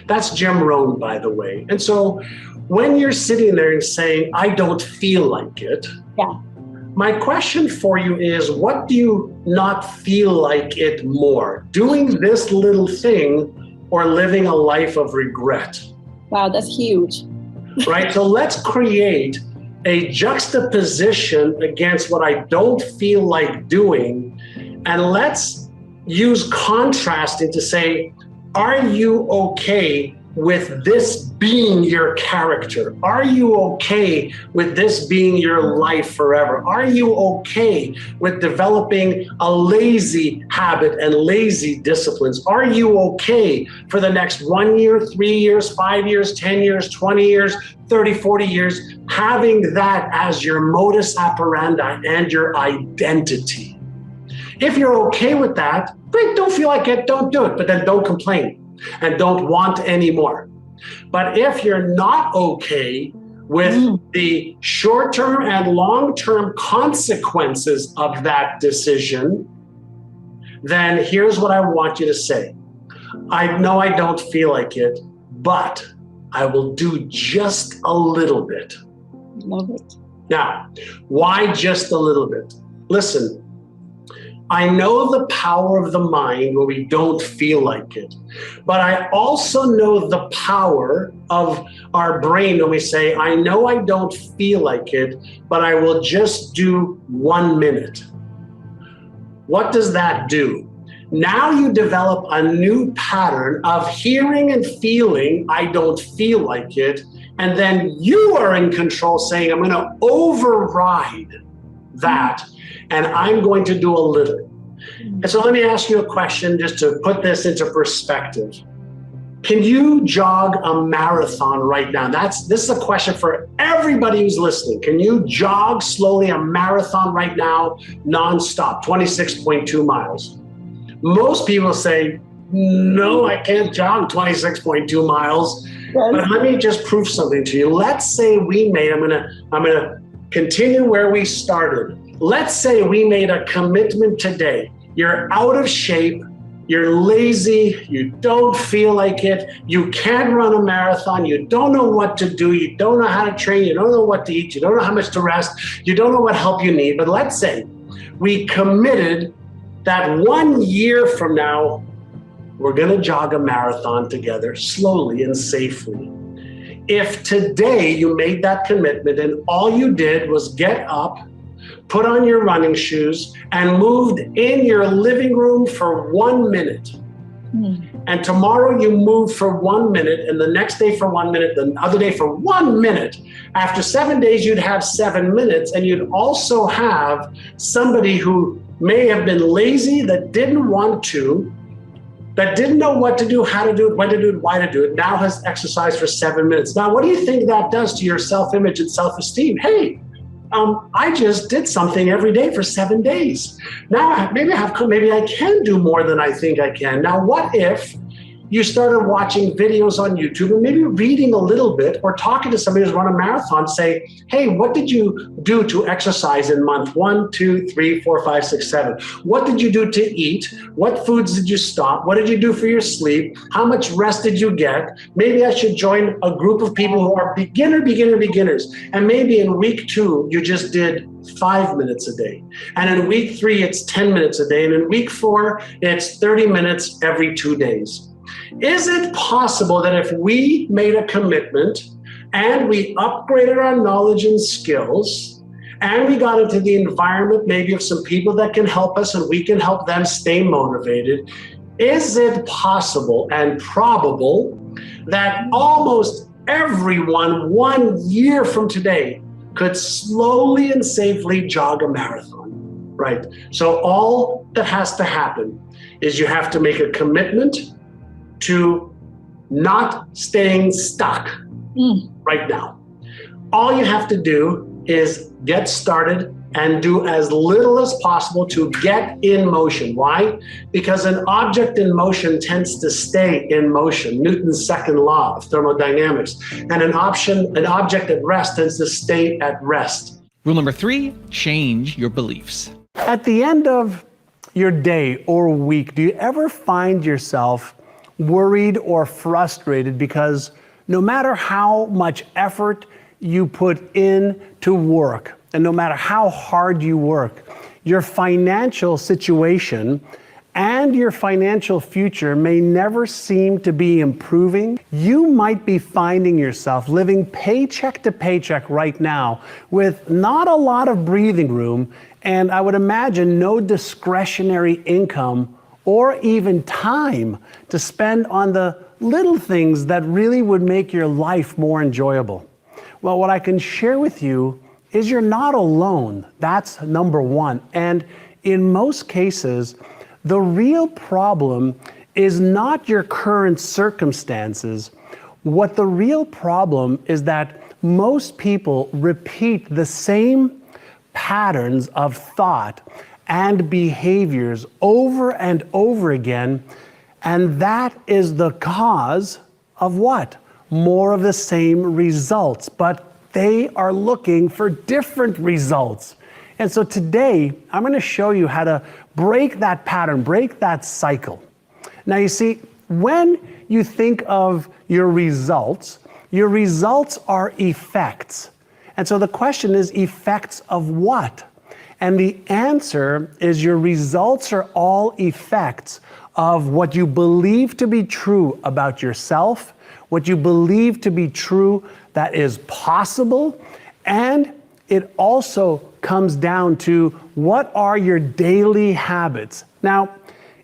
That's Jim Rohn, by the way. And so when you're sitting there and saying, I don't feel like it, my question for you is, what do you not feel like it more? Doing this little thing or living a life of regret? Wow, that's huge. Right? So let's create a juxtaposition against what I don't feel like doing, and let's use contrasting to say, are you okay with this being your character? Are you okay with this being your life forever? Are you okay with developing a lazy habit and lazy disciplines? Are you okay for the next 1 year, 3 years, 5 years, 10 years, 20 years, 30, 40 years, having that as your modus operandi and your identity? If you're okay with that, great, don't feel like it, don't do it, but then don't complain and don't want any more. But if you're not okay with the short-term and long-term consequences of that decision, then here's what I want you to say. I know I don't feel like it, but I will do just a little bit. Love it. Now, why just a little bit? Listen, I know the power of the mind when we don't feel like it, but I also know the power of our brain when we say, I know I don't feel like it, but I will just do 1 minute. What does that do? Now you develop a new pattern of hearing and feeling, I don't feel like it, and then you are in control saying, I'm going to override that, and I'm going to do a little. And so let me ask you a question just to put this into perspective. Can you jog a marathon right now? This is a question for everybody who's listening. Can you jog slowly a marathon right now, nonstop, 26.2 miles? Most people say, no, I can't jog 26.2 miles. But let me just prove something to you. Let's say we made, I'm gonna continue where we started. Let's say we made a commitment today. You're out of shape, you're lazy, you don't feel like it, you can't run a marathon, you don't know what to do, you don't know how to train, you don't know what to eat, you don't know how much to rest, you don't know what help you need. But let's say we committed that 1 year from now, we're gonna jog a marathon together slowly and safely. If today you made that commitment and all you did was get up, put on your running shoes, and moved in your living room for 1 minute, and tomorrow you move for 1 minute, and the next day for 1 minute, the other day for 1 minute, after 7 days you'd have 7 minutes, and you'd also have somebody who may have been lazy, that didn't want to, that didn't know what to do, how to do it, when to do it, why to do it, now has exercised for 7 minutes. Now, what do you think that does to your self-image and self-esteem? Hey, I just did something every day for 7 days. Now, maybe I can do more than I think I can. Now, what if you started watching videos on YouTube and maybe reading a little bit or talking to somebody who's run a marathon, say, hey, what did you do to exercise in month 1, 2, 3, 4, 5, 6, 7? What did you do to eat? What foods did you stop? What did you do for your sleep? How much rest did you get? Maybe I should join a group of people who are beginners. And maybe in week 2, you just did 5 minutes a day. And in week 3, it's 10 minutes a day. And in week 4, it's 30 minutes every 2 days. Is it possible that if we made a commitment and we upgraded our knowledge and skills and we got into the environment maybe of some people that can help us and we can help them stay motivated, is it possible and probable that almost everyone 1 year from today could slowly and safely jog a marathon, right? So all that has to happen is you have to make a commitment to not staying stuck right now. All you have to do is get started and do as little as possible to get in motion. Why? Because an object in motion tends to stay in motion, Newton's second law of thermodynamics, and an object at rest tends to stay at rest. Rule number 3, change your beliefs. At the end of your day or week, do you ever find yourself worried or frustrated because no matter how much effort you put in to work and no matter how hard you work, your financial situation and your financial future may never seem to be improving? You might be finding yourself living paycheck to paycheck right now with not a lot of breathing room, and I would imagine no discretionary income or even time to spend on the little things that really would make your life more enjoyable. Well, what I can share with you is you're not alone. That's number one. And in most cases, the real problem is not your current circumstances. What the real problem is that most people repeat the same patterns of thought and behaviors over and over again, and that is the cause of what? More of the same results, but they are looking for different results. And so today, I'm going to show you how to break that pattern, break that cycle. Now, you see, when you think of your results are effects. And so the question is, effects of what? And the answer is your results are all effects of what you believe to be true about yourself, what you believe to be true that is possible, and it also comes down to what are your daily habits. Now,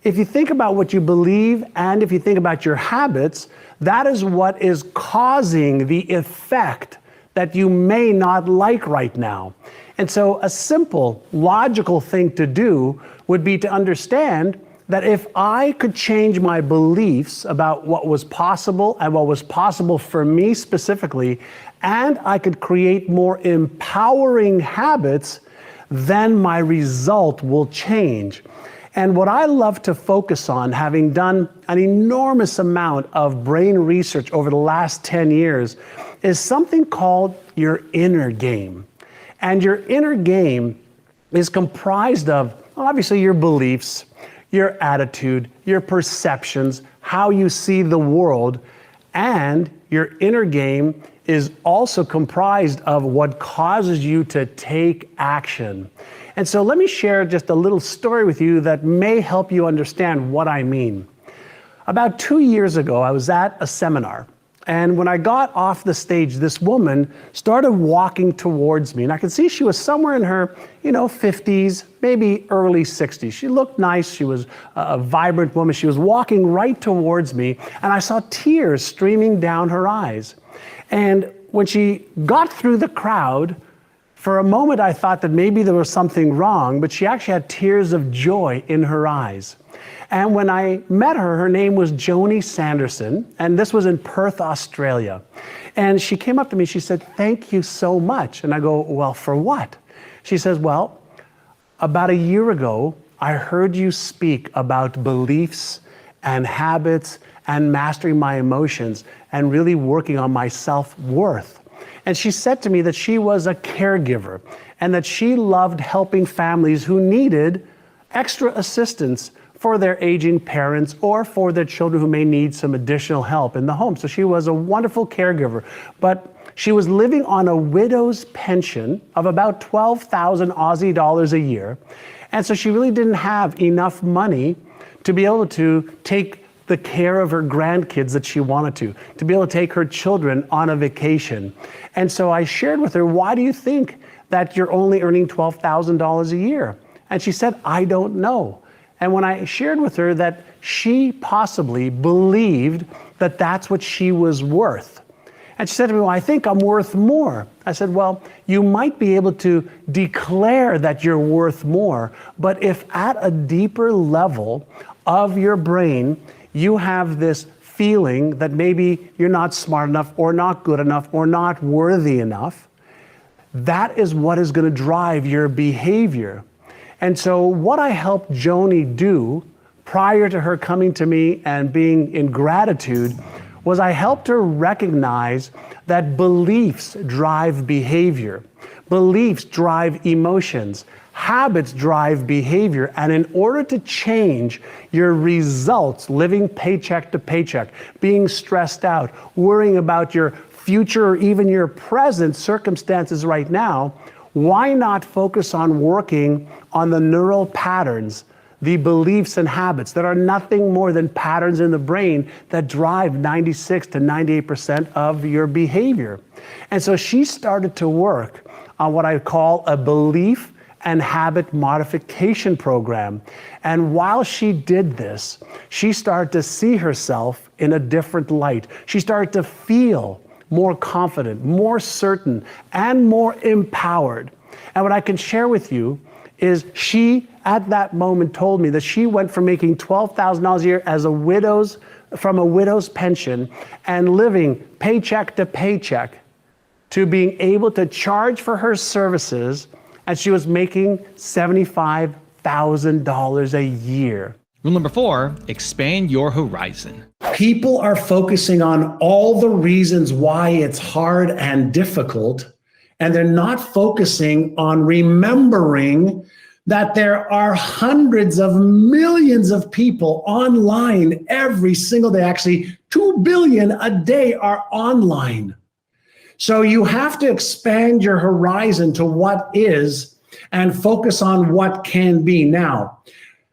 if you think about what you believe and if you think about your habits, that is what is causing the effect that you may not like right now. And so a simple, logical thing to do would be to understand that if I could change my beliefs about what was possible and what was possible for me specifically, and I could create more empowering habits, then my result will change. And what I love to focus on, having done an enormous amount of brain research over the last 10 years, is something called your inner game. And your inner game is comprised of, obviously, your beliefs, your attitude, your perceptions, how you see the world, and your inner game is also comprised of what causes you to take action. And so let me share just a little story with you that may help you understand what I mean. About 2 years ago, I was at a seminar. And when I got off the stage, this woman started walking towards me. And I could see she was somewhere in her, 50s, maybe early 60s. She looked nice. She was a vibrant woman. She was walking right towards me. And I saw tears streaming down her eyes. And when she got through the crowd, for a moment I thought that maybe there was something wrong, but she actually had tears of joy in her eyes. And when I met her, her name was Joni Sanderson, and this was in Perth, Australia. And she came up to me, she said, "Thank you so much." And I go, "Well, for what?" She says, "Well, about a year ago, I heard you speak about beliefs and habits and mastering my emotions and really working on my self-worth." And she said to me that she was a caregiver and that she loved helping families who needed extra assistance for their aging parents or for their children who may need some additional help in the home. So she was a wonderful caregiver, but she was living on a widow's pension of about 12,000 Aussie dollars a year. And so she really didn't have enough money to be able to take the care of her grandkids that she wanted to be able to take her children on a vacation. And so I shared with her, "Why do you think that you're only earning $12,000 a year?" And she said, "I don't know." And when I shared with her that she possibly believed that that's what she was worth. And she said to me, "Well, I think I'm worth more." I said, "Well, you might be able to declare that you're worth more, but if at a deeper level of your brain, you have this feeling that maybe you're not smart enough or not good enough or not worthy enough, that is what is going to drive your behavior." And so what I helped Joni do prior to her coming to me and being in gratitude was I helped her recognize that beliefs drive behavior. Beliefs drive emotions. Habits drive behavior. And in order to change your results, living paycheck to paycheck, being stressed out, worrying about your future or even your present circumstances right now, why not focus on working on the neural patterns, the beliefs and habits that are nothing more than patterns in the brain that drive 96 to 98% of your behavior? And so she started to work on what I call a belief and habit modification program. And while she did this, she started to see herself in a different light. She started to feel more confident, more certain, and more empowered. And what I can share with you is she, at that moment, told me that she went from making $12,000 a year as from a widow's pension and living paycheck to paycheck to being able to charge for her services, and she was making $75,000 a year. Rule number 4, expand your horizon. People are focusing on all the reasons why it's hard and difficult, and they're not focusing on remembering that there are hundreds of millions of people online every single day. Actually, 2 billion a day are online. So you have to expand your horizon to what is and focus on what can be. Now,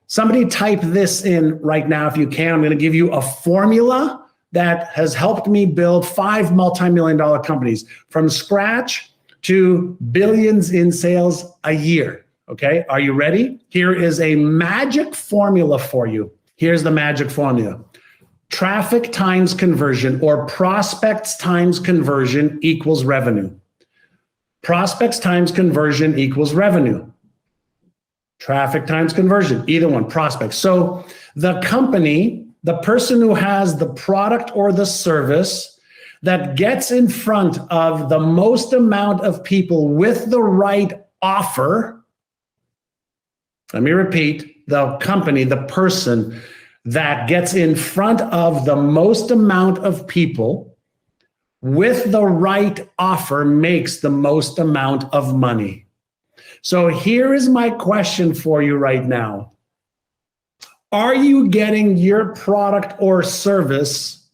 somebody type this in right now if you can. I'm going to give you a formula that has helped me build 5 multi-million-dollar companies from scratch to billions in sales a year. Okay, are you ready? Here is a magic formula for you. Here's the magic formula. Traffic times conversion, or prospects times conversion, equals revenue. Prospects times conversion equals revenue. Traffic times conversion, either one, prospect. So the company, the person who has the product or the service that gets in front of the most amount of people with the right offer. Let me repeat, the company, the person that gets in front of the most amount of people with the right offer makes the most amount of money. So here is my question for you right now. Are you getting your product or service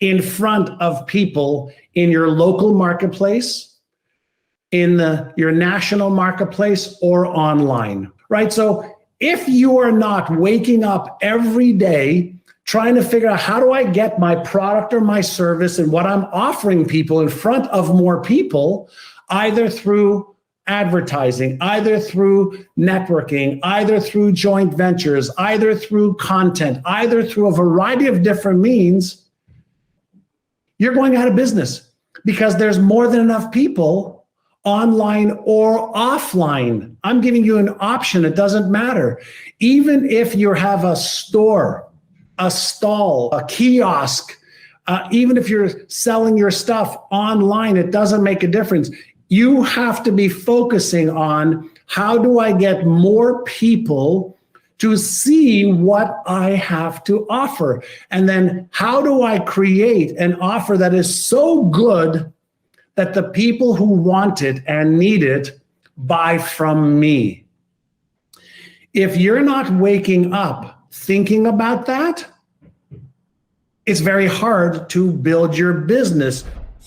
in front of people in your local marketplace, in your national marketplace, or online, right? So if you are not waking up every day trying to figure out how do I get my product or my service and what I'm offering people in front of more people, either through advertising, either through networking, either through joint ventures, either through content, either through a variety of different means, you're going out of business because there's more than enough people online or offline. I'm giving you an option. It doesn't matter. Even if you have a store, a stall, a kiosk, even if you're selling your stuff online, it doesn't make a difference. You have to be focusing on how do I get more people to see what I have to offer? And then how do I create an offer that is so good that the people who want it and need it buy from me? If you're not waking up thinking about that, it's very hard to build your business.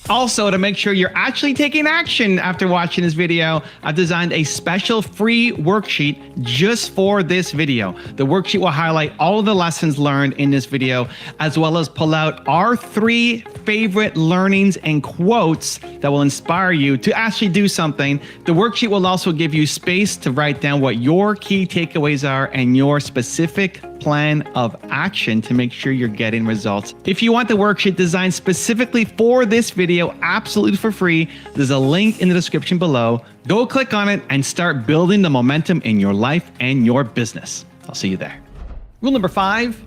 Also, to make sure you're actually taking action after watching this video, I've designed a special free worksheet just for this video. The worksheet will highlight all of the lessons learned in this video, as well as pull out our 3 favorite learnings and quotes that will inspire you to actually do something. The worksheet will also give you space to write down what your key takeaways are and your specific plan of action to make sure you're getting results. If you want the worksheet designed specifically for this video, absolutely for free, there's a link in the description below. Go click on it and start building the momentum in your life and your business. I'll see you there. Rule number 5,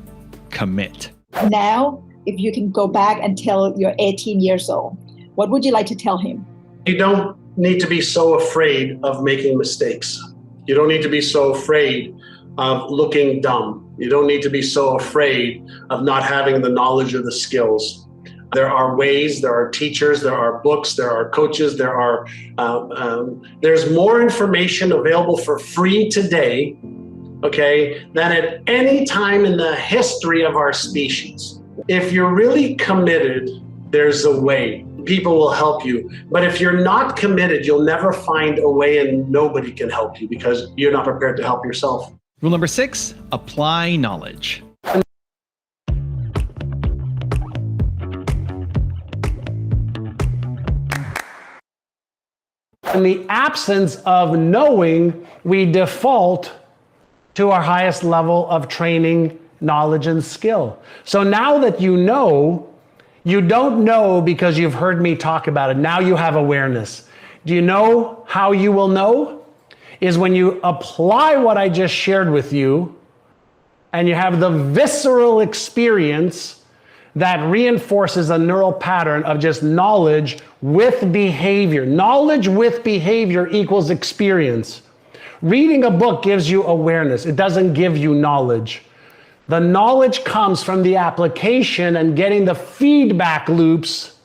commit. Now, if you can go back and tell your 18 years old, what would you like to tell him? You don't need to be so afraid of making mistakes. You don't need to be so afraid of looking dumb. You don't need to be so afraid of not having the knowledge or the skills. There are ways, there are teachers, there are books, there are coaches, there's more information available for free today, okay, than at any time in the history of our species. If you're really committed, there's a way. People will help you. But if you're not committed, you'll never find a way, and nobody can help you because you're not prepared to help yourself. Rule number 6, apply knowledge. In the absence of knowing, we default to our highest level of training, knowledge, and skill. So now that you know, you don't know because you've heard me talk about it. Now you have awareness. Do you know how you will know? Is when you apply what I just shared with you and you have the visceral experience that reinforces a neural pattern of just knowledge with behavior. Knowledge with behavior equals experience. Reading a book gives you awareness. It doesn't give you knowledge. The knowledge comes from the application and getting the feedback loops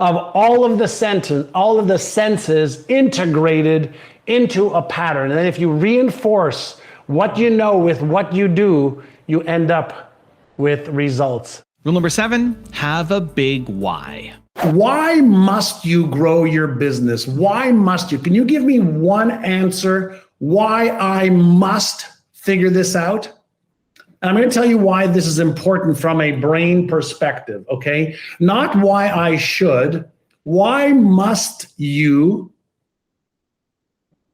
of all of the senses integrated into a pattern. And then if you reinforce what you know with what you do, you end up with results. Rule number 7, have a big why. Why must you grow your business? Why must you? Can you give me one answer why I must figure this out? And I'm going to tell you why this is important from a brain perspective, okay? Not why I should. Why must you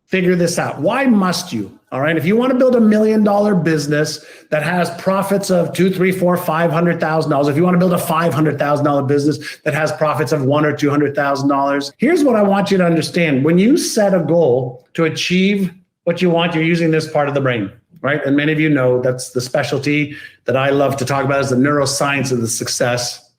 figure this out? Why must you? All right. If you want to build $1 million business that has profits of $200,000, $300,000, $400,000, $500,000, if you want to build a $500,000 business that has profits of $100,000 or $200,000, here's what I want you to understand. When you set a goal to achieve what you want, you're using this part of the brain, right? And many of you know that's the specialty that I love to talk about, is the neuroscience of the success.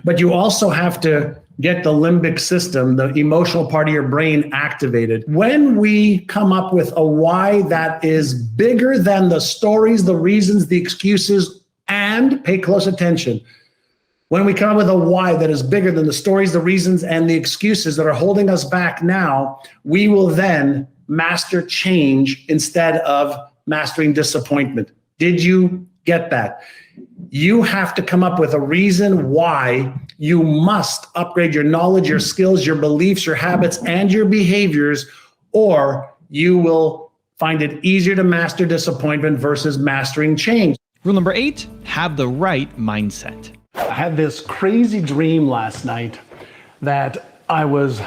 But you also have to get the limbic system, the emotional part of your brain, activated. When we come up with a why that is bigger than the stories, the reasons, the excuses, and pay close attention. When we come up with a why that is bigger than the stories, the reasons, and the excuses that are holding us back now, we will then master change instead of mastering disappointment. Did you get that? You have to come up with a reason why you must upgrade your knowledge, your skills, your beliefs, your habits, and your behaviors, or you will find it easier to master disappointment versus mastering change. Rule number 8, have the right mindset. I had this crazy dream last night that I was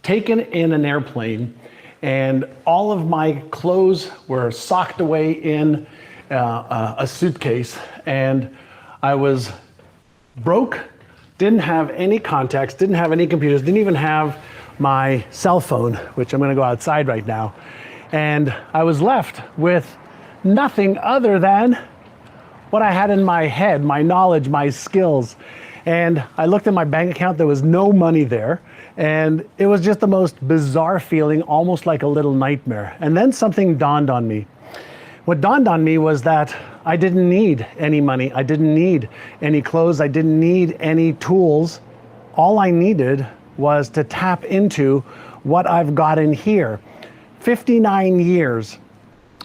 taken in an airplane and all of my clothes were socked away in a suitcase, and I was broke, didn't have any contacts, didn't have any computers, didn't even have my cell phone, which I'm gonna go outside right now. And I was left with nothing other than what I had in my head, my knowledge, my skills. And I looked at my bank account, there was no money there. And it was just the most bizarre feeling, almost like a little nightmare. And then something dawned on me. What dawned on me was that I didn't need any money. I didn't need any clothes. I didn't need any tools. All I needed was to tap into what I've got in here. 59 years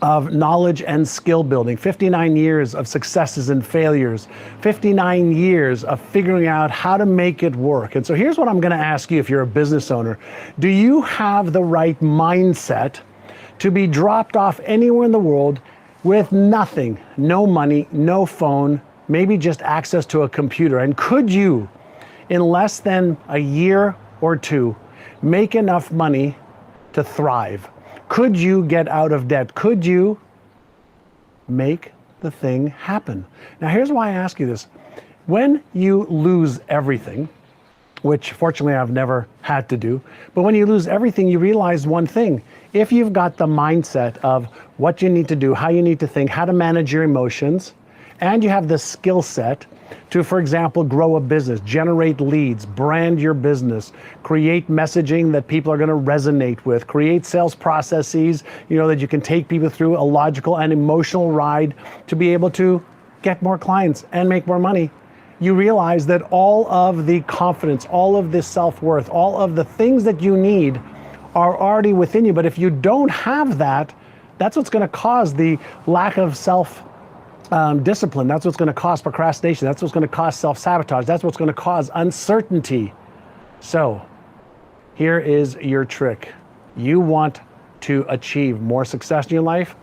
of knowledge and skill building, 59 years of successes and failures, 59 years of figuring out how to make it work. And so here's what I'm going to ask you if you're a business owner. Do you have the right mindset to be dropped off anywhere in the world with nothing, no money, no phone, maybe just access to a computer? And could you, in less than a year or two, make enough money to thrive? Could you get out of debt? Could you make the thing happen? Now, here's why I ask you this. When you lose everything, which fortunately I've never had to do, but when you lose everything, you realize one thing. If you've got the mindset of what you need to do, how you need to think, how to manage your emotions, and you have the skill set to, for example, grow a business, generate leads, brand your business, create messaging that people are going to resonate with, create sales processes, that you can take people through a logical and emotional ride to be able to get more clients and make more money. You realize that all of the confidence, all of the self-worth, all of the things that you need are already within you. But if you don't have that, that's what's going to cause the lack of self-discipline. That's what's going to cause procrastination. That's what's going to cause self-sabotage. That's what's going to cause uncertainty. So here is your trick. You want to achieve more success in your life?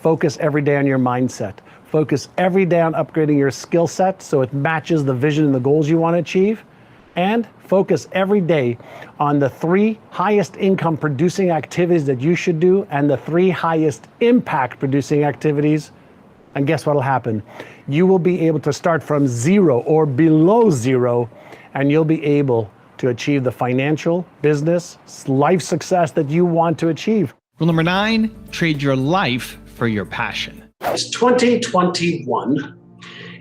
Focus every day on your mindset. Focus every day on upgrading your skill set so it matches the vision and the goals you want to achieve. And focus every day on the 3 highest income producing activities that you should do and the 3 highest impact producing activities. And guess what will happen? You will be able to start from 0 or below 0, and you'll be able to achieve the financial, business, life success that you want to achieve. Rule number 9, trade your life for your passion. It's 2021,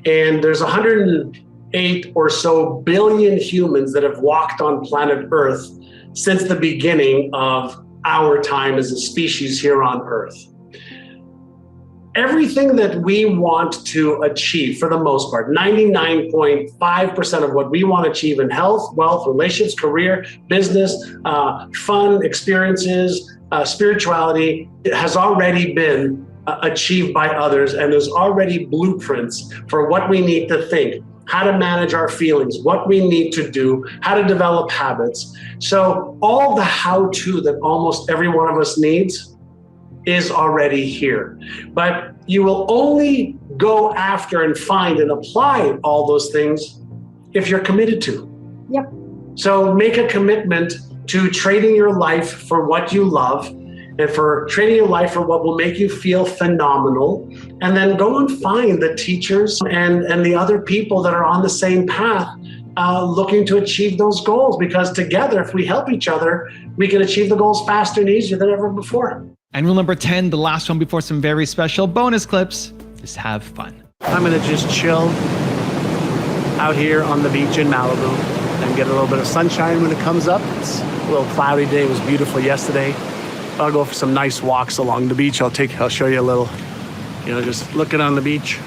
and there's 108 or so billion humans that have walked on planet Earth since the beginning of our time as a species here on Earth. Everything that we want to achieve, for the most part, 99.5% of what we want to achieve in health, wealth, relationships, career, business, fun, experiences, spirituality, it has already been achieved by others, and there's already blueprints for what we need to think, how to manage our feelings, what we need to do, how to develop habits. So all the how-to that almost every one of us needs is already here. But you will only go after and find and apply all those things if you're committed to. Yep. So make a commitment to trading your life for what you love, and for trading your life for what will make you feel phenomenal. And then go and find the teachers and the other people that are on the same path, looking to achieve those goals, because together, if we help each other, we can achieve the goals faster and easier than ever before. And rule number 10, the last one before some very special bonus clips, is have fun. I'm gonna just chill out here on the beach in Malibu and get a little bit of sunshine when it comes up. It's a little cloudy day. It was beautiful yesterday. I'll go for some nice walks along the beach. I'll show you a little, just looking on the beach.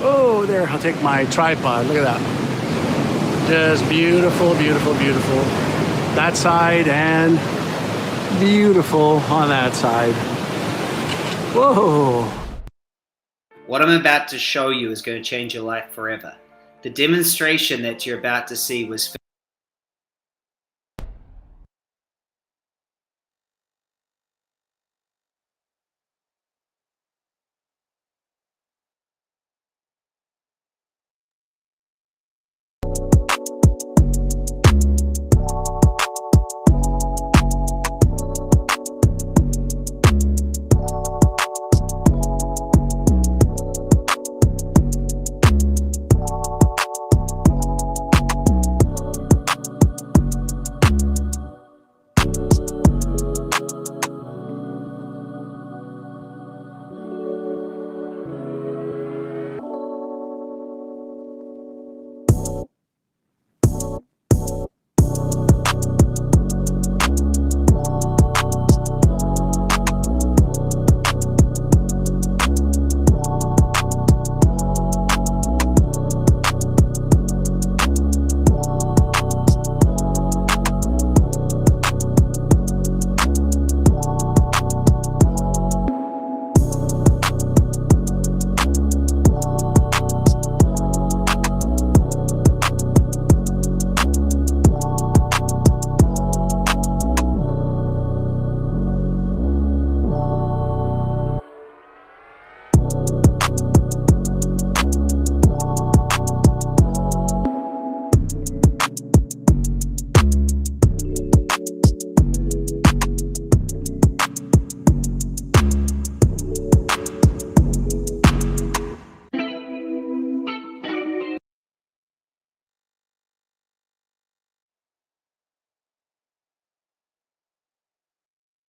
Oh, there, I'll take my tripod. Look at that. Just beautiful, beautiful, beautiful. That side and beautiful on that side. Whoa. What I'm about to show you is going to change your life forever. The demonstration that you're about to see was